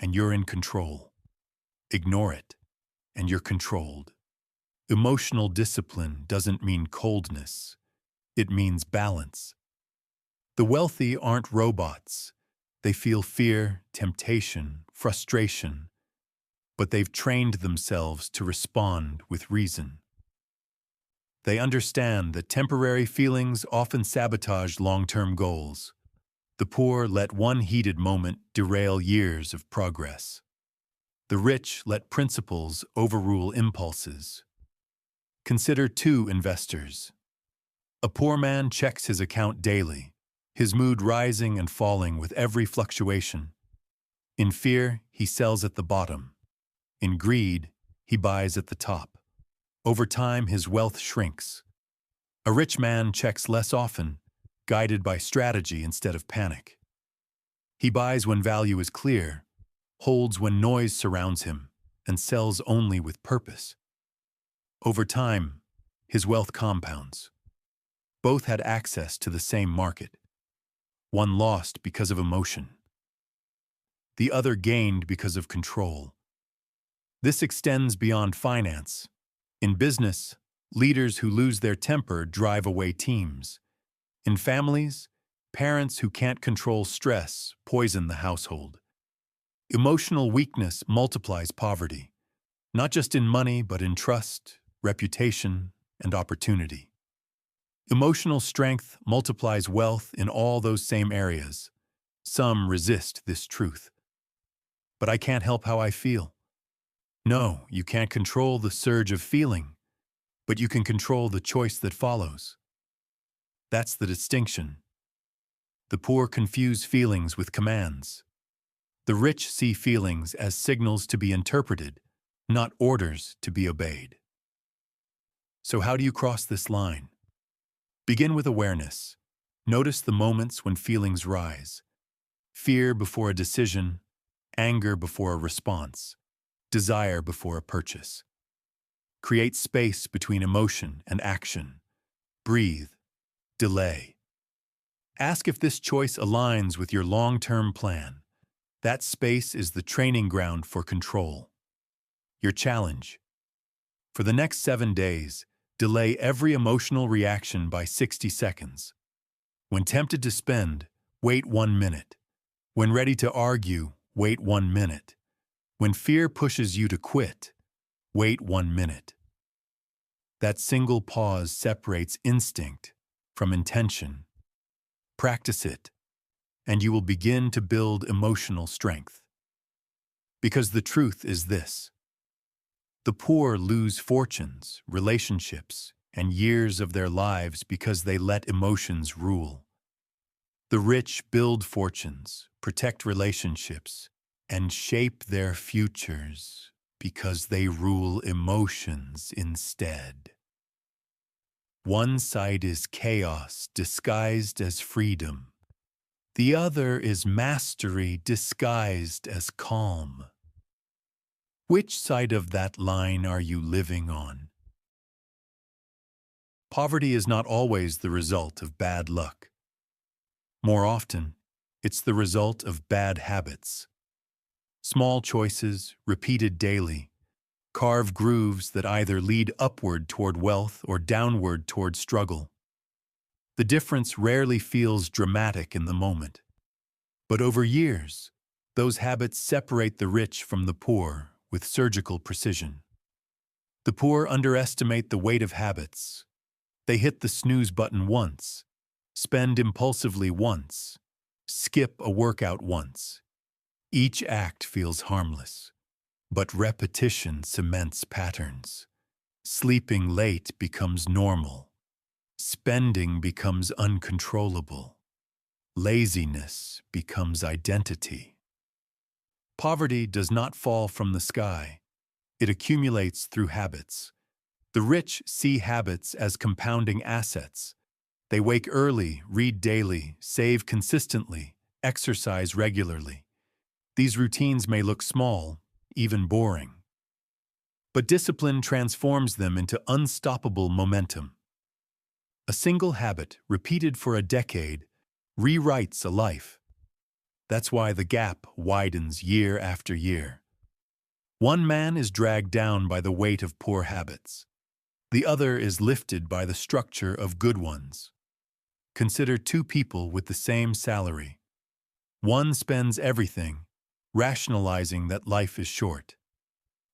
and you're in control. Ignore it, and you're controlled. Emotional discipline doesn't mean coldness. It means balance. The wealthy aren't robots. They feel fear, temptation, frustration, but they've trained themselves to respond with reason. They understand that temporary feelings often sabotage long-term goals. The poor let one heated moment derail years of progress. The rich let principles overrule impulses. Consider two investors. A poor man checks his account daily, his mood rising and falling with every fluctuation. In fear, he sells at the bottom. In greed, he buys at the top. Over time, his wealth shrinks. A rich man checks less often, guided by strategy instead of panic. He buys when value is clear, holds when noise surrounds him, and sells only with purpose. Over time, his wealth compounds. Both had access to the same market. One lost because of emotion. The other gained because of control. This extends beyond finance. In business, leaders who lose their temper drive away teams. In families, parents who can't control stress poison the household. Emotional weakness multiplies poverty, not just in money, but in trust, reputation, and opportunity. Emotional strength multiplies wealth in all those same areas. Some resist this truth. But I can't help how I feel. No, you can't control the surge of feeling, but you can control the choice that follows. That's the distinction. The poor confuse feelings with commands. The rich see feelings as signals to be interpreted, not orders to be obeyed. So how do you cross this line? Begin with awareness. Notice the moments when feelings rise. Fear before a decision, anger before a response, desire before a purchase. Create space between emotion and action. Breathe. Delay. Ask if this choice aligns with your long-term plan. That space is the training ground for control. Your challenge. For the next 7 days, delay every emotional reaction by 60 seconds. When tempted to spend, wait 1 minute. When ready to argue, wait 1 minute. When fear pushes you to quit, wait 1 minute. That single pause separates instinct from intention. Practice it, and you will begin to build emotional strength. Because the truth is this: the poor lose fortunes, relationships, and years of their lives because they let emotions rule. The rich build fortunes, protect relationships, and shape their futures because they rule emotions instead. One side is chaos disguised as freedom. The other is mastery disguised as calm. Which side of that line are you living on? Poverty is not always the result of bad luck. More often, it's the result of bad habits. Small choices, repeated daily, carve grooves that either lead upward toward wealth or downward toward struggle. The difference rarely feels dramatic in the moment. But over years, those habits separate the rich from the poor with surgical precision. The poor underestimate the weight of habits. They hit the snooze button once, spend impulsively once, skip a workout once. Each act feels harmless, but repetition cements patterns. Sleeping late becomes normal. Spending becomes uncontrollable. Laziness becomes identity. Poverty does not fall from the sky. It accumulates through habits. The rich see habits as compounding assets. They wake early, read daily, save consistently, exercise regularly. These routines may look small, even boring. But discipline transforms them into unstoppable momentum. A single habit, repeated for a decade, rewrites a life. That's why the gap widens year after year. One man is dragged down by the weight of poor habits. The other is lifted by the structure of good ones. Consider two people with the same salary. One spends everything, rationalizing that life is short.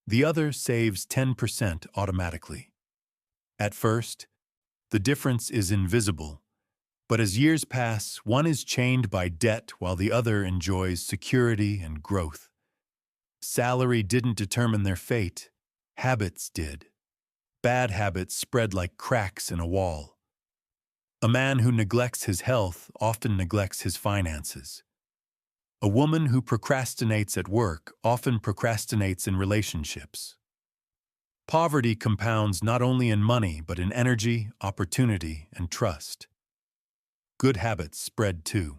The other saves 10% automatically. At first, the difference is invisible, but as years pass, one is chained by debt while the other enjoys security and growth. Salary didn't determine their fate, habits did. Bad habits spread like cracks in a wall. A man who neglects his health often neglects his finances. A woman who procrastinates at work often procrastinates in relationships. Poverty compounds not only in money but in energy, opportunity, and trust. Good habits spread too.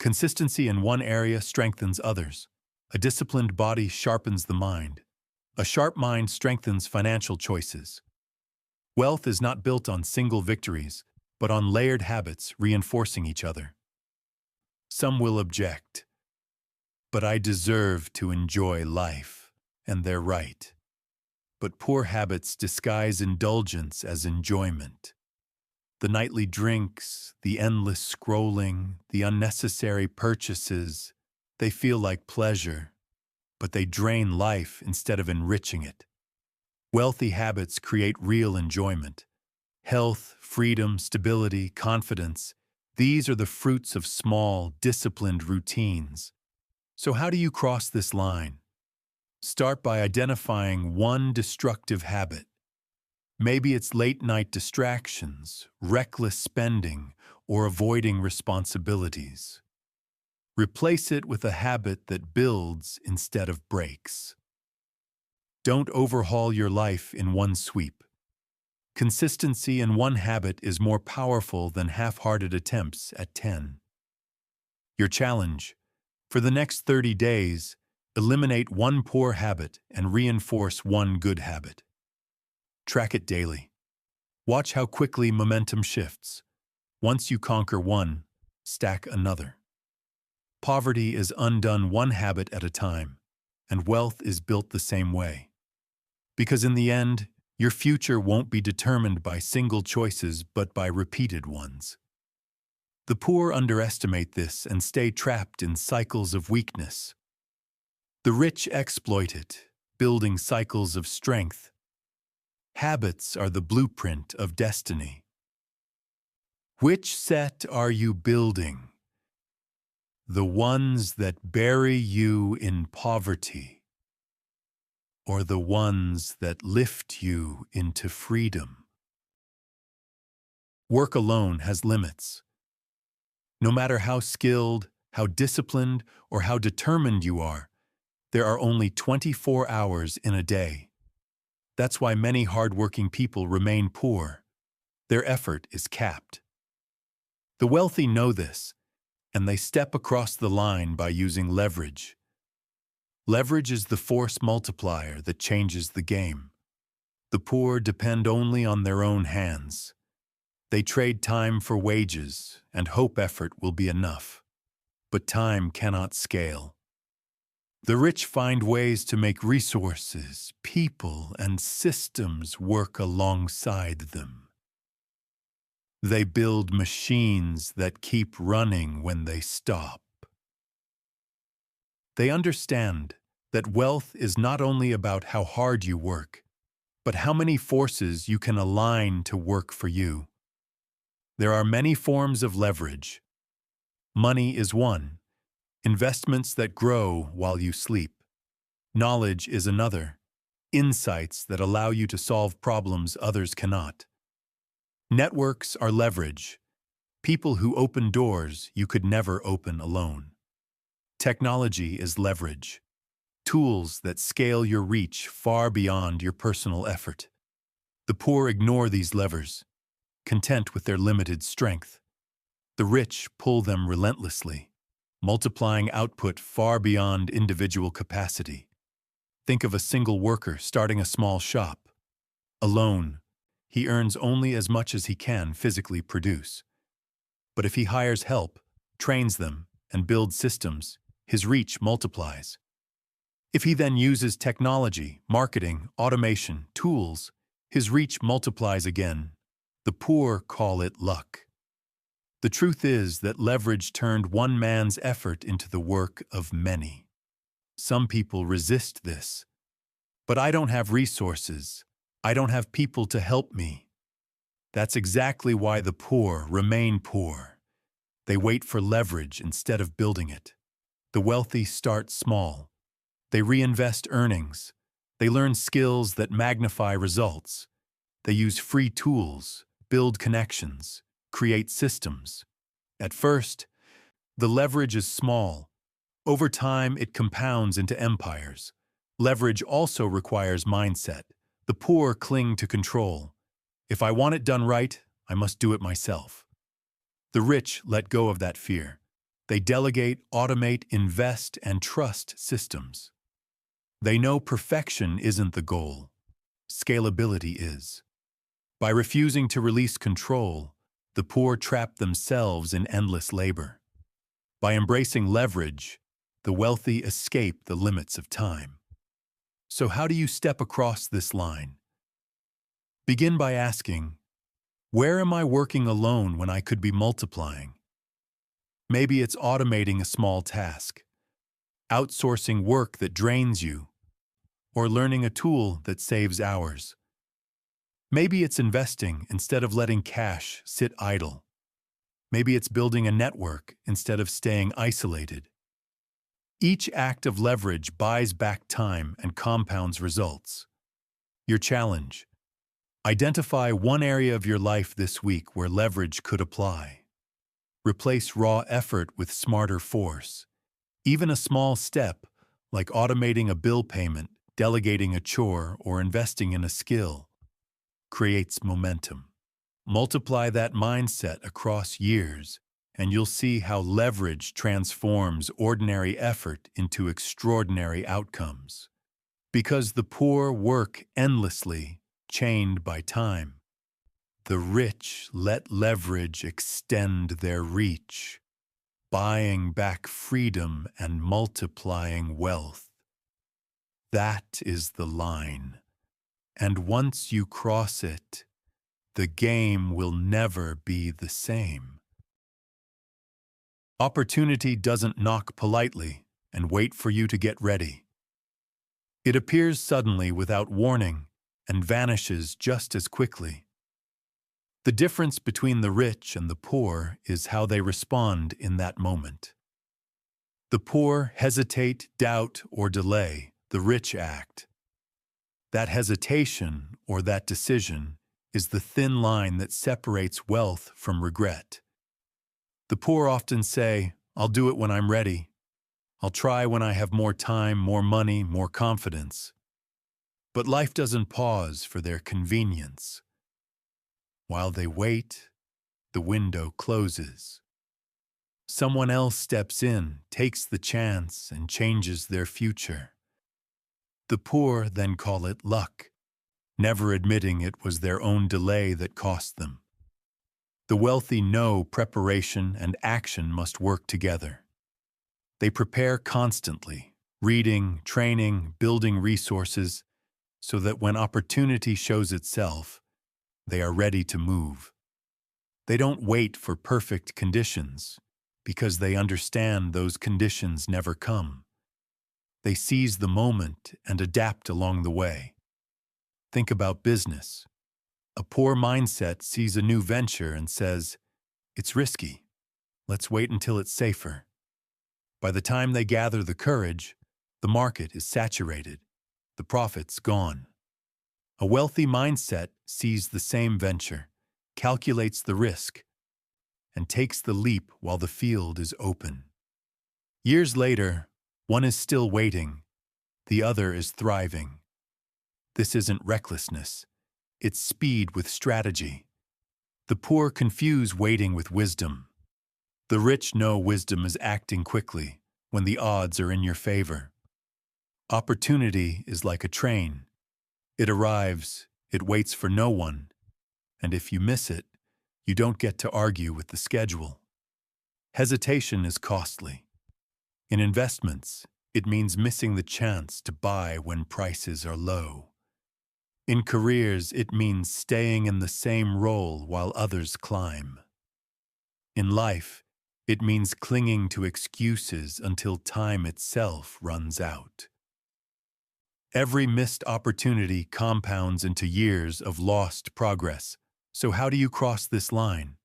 Consistency in one area strengthens others. A disciplined body sharpens the mind. A sharp mind strengthens financial choices. Wealth is not built on single victories, but on layered habits reinforcing each other. Some will object, but I deserve to enjoy life, and they're right. But poor habits disguise indulgence as enjoyment. The nightly drinks, the endless scrolling, the unnecessary purchases, they feel like pleasure, but they drain life instead of enriching it. Wealthy habits create real enjoyment. Health, freedom, stability, confidence, these are the fruits of small, disciplined routines. So how do you cross this line? Start by identifying one destructive habit. Maybe it's late-night distractions, reckless spending, or avoiding responsibilities. Replace it with a habit that builds instead of breaks. Don't overhaul your life in one sweep. Consistency in one habit is more powerful than half-hearted attempts at 10. Your challenge: for the next 30 days, eliminate one poor habit and reinforce one good habit. Track it daily. Watch how quickly momentum shifts. Once you conquer one, stack another. Poverty is undone one habit at a time, and wealth is built the same way. Because in the end, your future won't be determined by single choices but by repeated ones. The poor underestimate this and stay trapped in cycles of weakness. The rich exploit it, building cycles of strength. Habits are the blueprint of destiny. Which set are you building? The ones that bury you in poverty, or the ones that lift you into freedom? Work alone has limits. No matter how skilled, how disciplined, or how determined you are, there are only 24 hours in a day. That's why many hardworking people remain poor. Their effort is capped. The wealthy know this, and they step across the line by using leverage. Leverage is the force multiplier that changes the game. The poor depend only on their own hands. They trade time for wages and hope effort will be enough. But time cannot scale. The rich find ways to make resources, people, and systems work alongside them. They build machines that keep running when they stop. They understand that wealth is not only about how hard you work, but how many forces you can align to work for you. There are many forms of leverage. Money is one. Investments that grow while you sleep. Knowledge is another. Insights that allow you to solve problems others cannot. Networks are leverage. People who open doors you could never open alone. Technology is leverage. Tools that scale your reach far beyond your personal effort. The poor ignore these levers, content with their limited strength. The rich pull them relentlessly, multiplying output far beyond individual capacity. Think of a single worker starting a small shop. Alone, he earns only as much as he can physically produce. But if he hires help, trains them, and builds systems, his reach multiplies. If he then uses technology, marketing, automation, tools, his reach multiplies again. The poor call it luck. The truth is that leverage turned one man's effort into the work of many. Some people resist this. But I don't have resources. I don't have people to help me. That's exactly why the poor remain poor. They wait for leverage instead of building it. The wealthy start small. They reinvest earnings. They learn skills that magnify results. They use free tools, build connections, create systems. At first, the leverage is small. Over time, it compounds into empires. Leverage also requires mindset. The poor cling to control. If I want it done right, I must do it myself. The rich let go of that fear. They delegate, automate, invest, and trust systems. They know perfection isn't the goal. Scalability is. By refusing to release control, the poor trap themselves in endless labor. By embracing leverage, the wealthy escape the limits of time. So how do you step across this line? Begin by asking, where am I working alone when I could be multiplying? Maybe it's automating a small task, outsourcing work that drains you, or learning a tool that saves hours. Maybe it's investing instead of letting cash sit idle. Maybe it's building a network instead of staying isolated. Each act of leverage buys back time and compounds results. Your challenge: identify one area of your life this week where leverage could apply. Replace raw effort with smarter force. Even a small step, like automating a bill payment, delegating a chore, or investing in a skill, creates momentum. Multiply that mindset across years, and you'll see how leverage transforms ordinary effort into extraordinary outcomes. Because the poor work endlessly, chained by time. The rich let leverage extend their reach, buying back freedom and multiplying wealth. That is the line. And once you cross it, the game will never be the same. Opportunity doesn't knock politely and wait for you to get ready. It appears suddenly without warning and vanishes just as quickly. The difference between the rich and the poor is how they respond in that moment. The poor hesitate, doubt, or delay. The rich act. That hesitation or that decision is the thin line that separates wealth from regret. The poor often say, "I'll do it when I'm ready. I'll try when I have more time, more money, more confidence." But life doesn't pause for their convenience. While they wait, the window closes. Someone else steps in, takes the chance, and changes their future. The poor then call it luck, never admitting it was their own delay that cost them. The wealthy know preparation and action must work together. They prepare constantly, reading, training, building resources, so that when opportunity shows itself, they are ready to move. They don't wait for perfect conditions because they understand those conditions never come. They seize the moment and adapt along the way. Think about business. A poor mindset sees a new venture and says, "It's risky. Let's wait until it's safer." By the time they gather the courage, the market is saturated. The profit's gone. A wealthy mindset sees the same venture, calculates the risk, and takes the leap while the field is open. Years later, one is still waiting, the other is thriving. This isn't recklessness, it's speed with strategy. The poor confuse waiting with wisdom. The rich know wisdom is acting quickly when the odds are in your favor. Opportunity is like a train. It arrives, it waits for no one, and if you miss it, you don't get to argue with the schedule. Hesitation is costly. In investments, it means missing the chance to buy when prices are low. In careers, it means staying in the same role while others climb. In life, it means clinging to excuses until time itself runs out. Every missed opportunity compounds into years of lost progress. So how do you cross this line?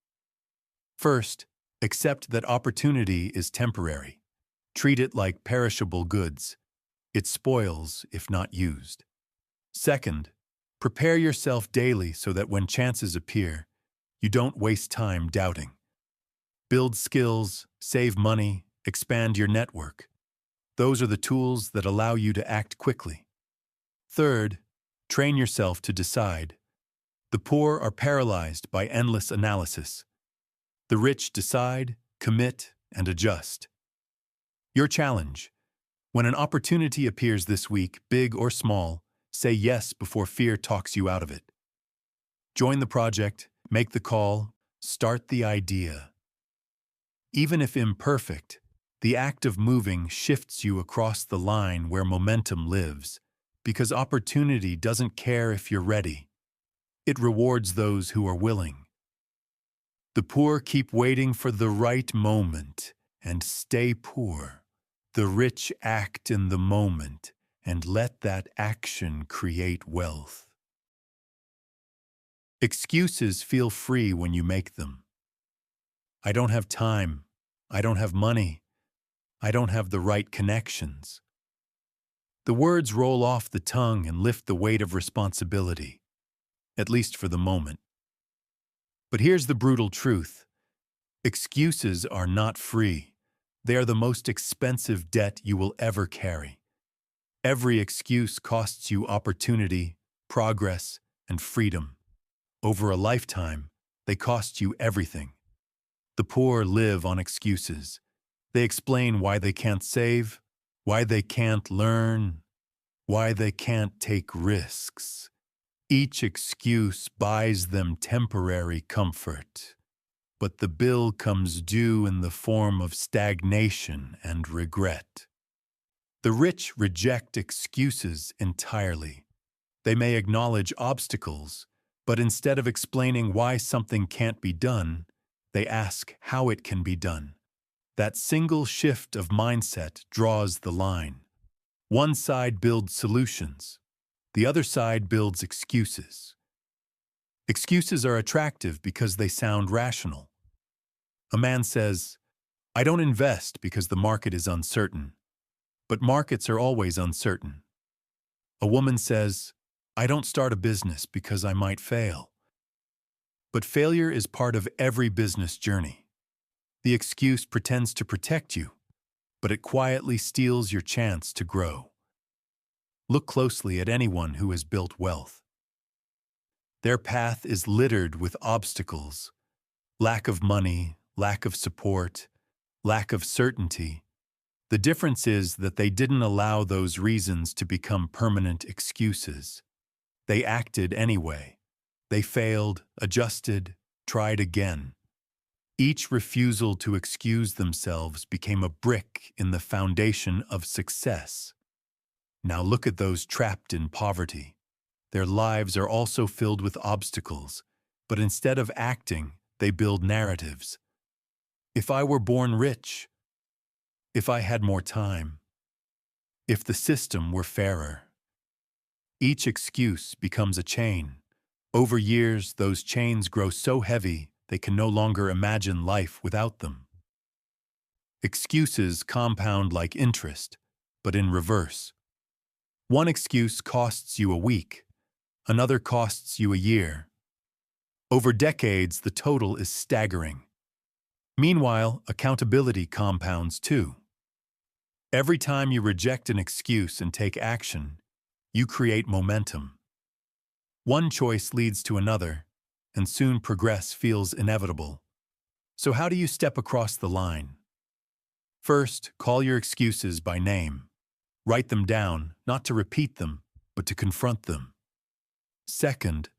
First, accept that opportunity is temporary. Treat it like perishable goods. It spoils if not used. Second, prepare yourself daily so that when chances appear, you don't waste time doubting. Build skills, save money, expand your network. Those are the tools that allow you to act quickly. Third, train yourself to decide. The poor are paralyzed by endless analysis. The rich decide, commit, and adjust. Your challenge: when an opportunity appears this week, big or small, say yes before fear talks you out of it. Join the project, make the call, start the idea. Even if imperfect, the act of moving shifts you across the line where momentum lives, because opportunity doesn't care if you're ready. It rewards those who are willing. The poor keep waiting for the right moment and stay poor. The rich act in the moment and let that action create wealth. Excuses feel free when you make them. I don't have time. I don't have money. I don't have the right connections. The words roll off the tongue and lift the weight of responsibility, at least for the moment. But here's the brutal truth. Excuses are not free. They are the most expensive debt you will ever carry. Every excuse costs you opportunity, progress, and freedom. Over a lifetime, they cost you everything. The poor live on excuses. They explain why they can't save, why they can't learn, why they can't take risks. Each excuse buys them temporary comfort, but the bill comes due in the form of stagnation and regret. The rich reject excuses entirely. They may acknowledge obstacles, but instead of explaining why something can't be done, they ask how it can be done. That single shift of mindset draws the line. One side builds solutions. The other side builds excuses. Excuses are attractive because they sound rational. A man says, "I don't invest because the market is uncertain." But markets are always uncertain. A woman says, "I don't start a business because I might fail." But failure is part of every business journey. The excuse pretends to protect you, but it quietly steals your chance to grow. Look closely at anyone who has built wealth. Their path is littered with obstacles: lack of money, lack of support, lack of certainty. The difference is that they didn't allow those reasons to become permanent excuses. They acted anyway. They failed, adjusted, tried again. Each refusal to excuse themselves became a brick in the foundation of success. Now look at those trapped in poverty. Their lives are also filled with obstacles, but instead of acting, they build narratives. If I were born rich, if I had more time, if the system were fairer. Each excuse becomes a chain. Over years, those chains grow so heavy they can no longer imagine life without them. Excuses compound like interest, but in reverse. One excuse costs you a week, another costs you a year. Over decades, the total is staggering. Meanwhile, accountability compounds too. Every time you reject an excuse and take action, you create momentum. One choice leads to another, and soon progress feels inevitable. So how do you step across the line? First, call your excuses by name. Write them down, not to repeat them, but to confront them. Second,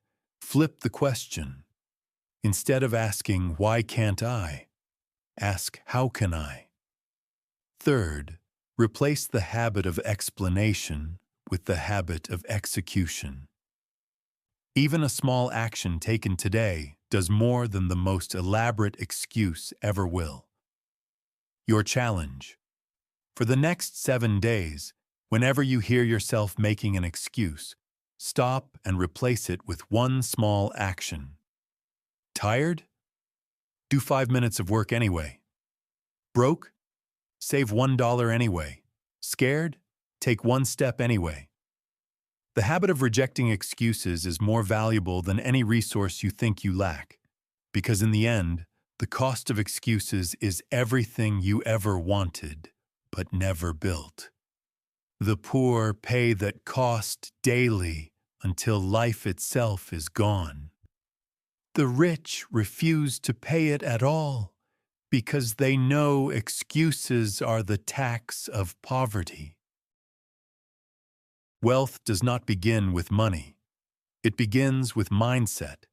flip the question. Instead of asking, "Why can't I?" ask, "How can I?" Third, replace the habit of explanation with the habit of execution. Even a small action taken today does more than the most elaborate excuse ever will. Your challenge. For the next 7 days, whenever you hear yourself making an excuse, stop and replace it with one small action. Tired? Do 5 minutes of work anyway. Broke? Save $1 anyway. Scared? Take one step anyway. The habit of rejecting excuses is more valuable than any resource you think you lack, because in the end, the cost of excuses is everything you ever wanted, but never built. The poor pay that cost daily until life itself is gone. The rich refuse to pay it at all because they know excuses are the tax of poverty. Wealth does not begin with money. It begins with mindset.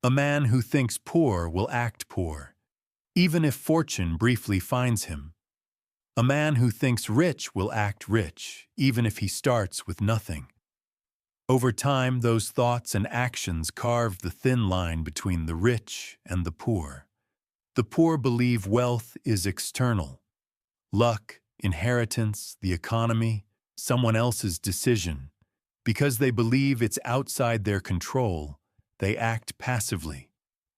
A man who thinks poor will act poor, even if fortune briefly finds him. A man who thinks rich will act rich, even if he starts with nothing. Over time, those thoughts and actions carve the thin line between the rich and the poor. The poor believe wealth is external. Luck, inheritance, the economy, someone else's decision. Because they believe it's outside their control, they act passively.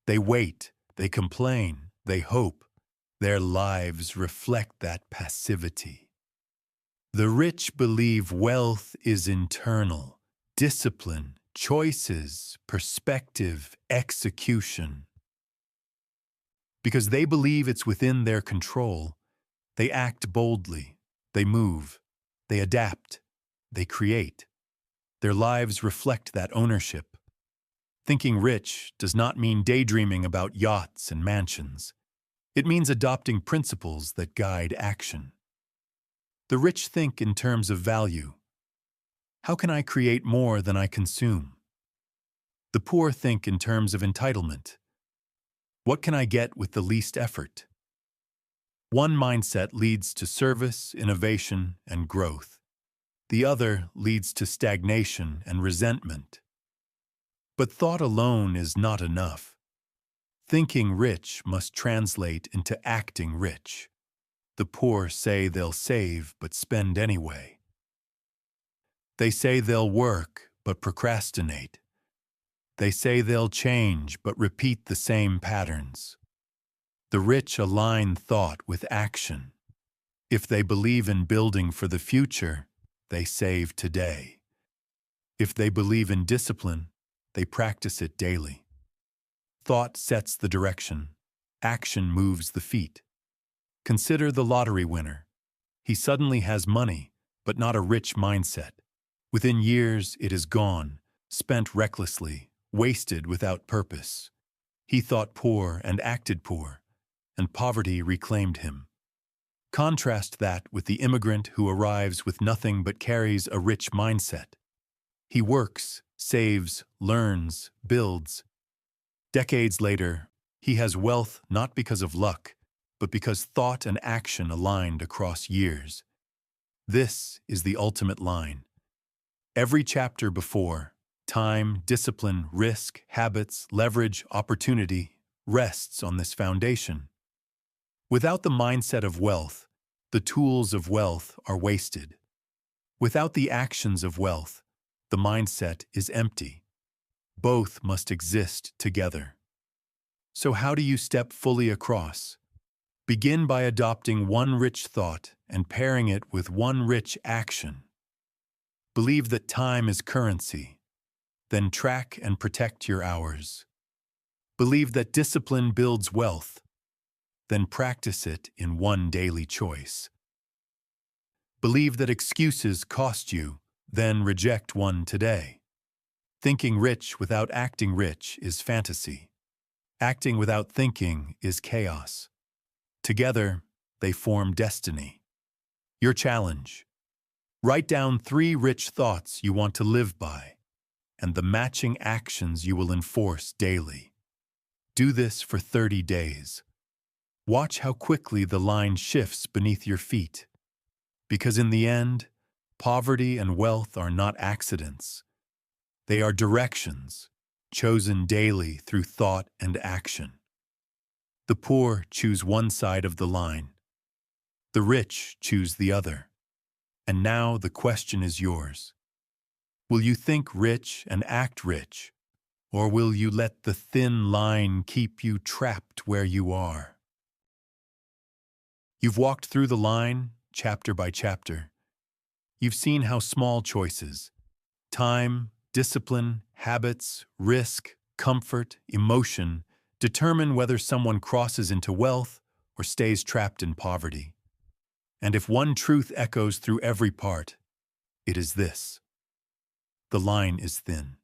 They wait, they complain, they hope. Their lives reflect that passivity. The rich believe wealth is internal. Discipline, choices, perspective, execution. Because they believe it's within their control, they act boldly, they move, they adapt, they create. Their lives reflect that ownership. Thinking rich does not mean daydreaming about yachts and mansions. It means adopting principles that guide action. The rich think in terms of value. How can I create more than I consume? The poor think in terms of entitlement. What can I get with the least effort? One mindset leads to service, innovation, and growth. The other leads to stagnation and resentment. But thought alone is not enough. Thinking rich must translate into acting rich. The poor say they'll save but spend anyway. They say they'll work but procrastinate. They say they'll change but repeat the same patterns. The rich align thought with action. If they believe in building for the future, they save today. If they believe in discipline, they practice it daily. Thought sets the direction. Action moves the feet. Consider the lottery winner. He suddenly has money, but not a rich mindset. Within years, it is gone, spent recklessly, wasted without purpose. He thought poor and acted poor, and poverty reclaimed him. Contrast that with the immigrant who arrives with nothing but carries a rich mindset. He works, saves, learns, builds. Decades later, He has wealth not because of luck, but because thought and action aligned across years. This is the ultimate line. Every chapter before, time, discipline, risk, habits, leverage, opportunity, rests on this foundation. Without the mindset of wealth, the tools of wealth are wasted. Without the actions of wealth, the mindset is empty. Both must exist together. So how do you step fully across? Begin by adopting one rich thought and pairing it with one rich action. Believe that time is currency. Then track and protect your hours. Believe that discipline builds wealth. Then practice it in one daily choice. Believe that excuses cost you, then reject one today. Thinking rich without acting rich is fantasy. Acting without thinking is chaos. Together, they form destiny. Your challenge: write down 3 rich thoughts you want to live by, and the matching actions you will enforce daily. Do this for 30 days. Watch how quickly the line shifts beneath your feet. Because in the end, poverty and wealth are not accidents. They are directions, chosen daily through thought and action. The poor choose one side of the line. The rich choose the other. And now the question is yours. Will you think rich and act rich, or will you let the thin line keep you trapped where you are? You've walked through the line, chapter by chapter. You've seen how small choices, time, discipline, habits, risk, comfort, emotion, determine whether someone crosses into wealth or stays trapped in poverty. And if one truth echoes through every part, it is this: the line is thin.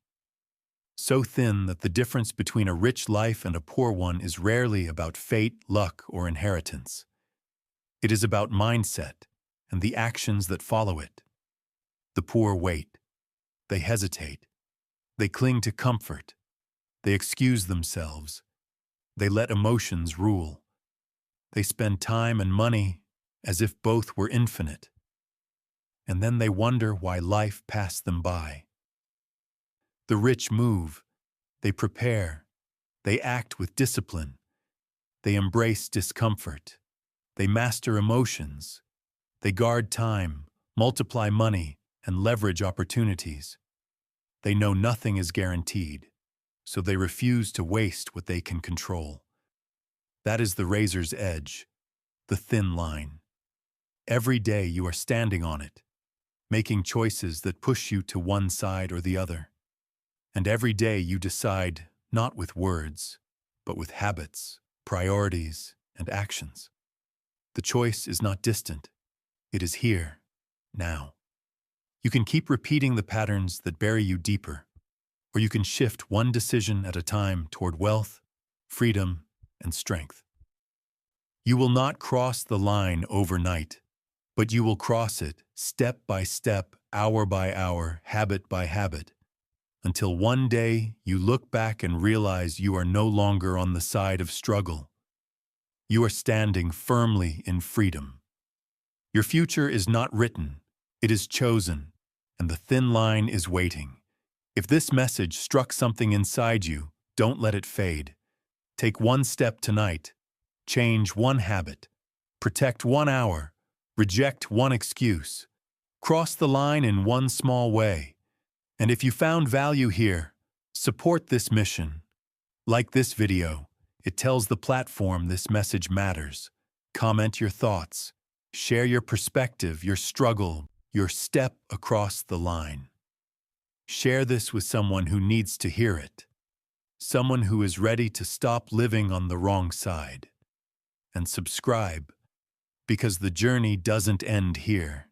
So thin that the difference between a rich life and a poor one is rarely about fate, luck, or inheritance. It is about mindset and the actions that follow it. The poor wait. They hesitate. They cling to comfort. They excuse themselves. They let emotions rule. They spend time and money as if both were infinite. And then they wonder why life passed them by. The rich move. They prepare. They act with discipline. They embrace discomfort. They master emotions. They guard time, multiply money, and leverage opportunities. They know nothing is guaranteed, so they refuse to waste what they can control. That is the razor's edge, the thin line. Every day you are standing on it, making choices that push you to one side or the other. And every day you decide not with words, but with habits, priorities, and actions. The choice is not distant. It is here, now. You can keep repeating the patterns that bury you deeper, or you can shift one decision at a time toward wealth, freedom, and strength. You will not cross the line overnight, but you will cross it step by step, hour by hour, habit by habit, until one day you look back and realize you are no longer on the side of struggle. You are standing firmly in freedom. Your future is not written, it is chosen, and the thin line is waiting. If this message struck something inside you, don't let it fade. Take one step tonight. Change one habit. Protect 1 hour. Reject one excuse. Cross the line in one small way. And if you found value here, support this mission. Like this video, it tells the platform this message matters. Comment your thoughts. Share your perspective, your struggle, your step across the line. Share this with someone who needs to hear it. Someone who is ready to stop living on the wrong side. And subscribe, because the journey doesn't end here.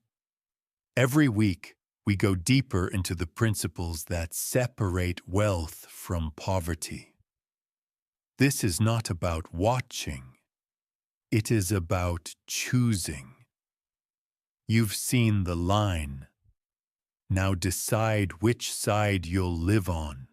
Every week, we go deeper into the principles that separate wealth from poverty. This is not about watching. It is about choosing. You've seen the line. Now decide which side you'll live on.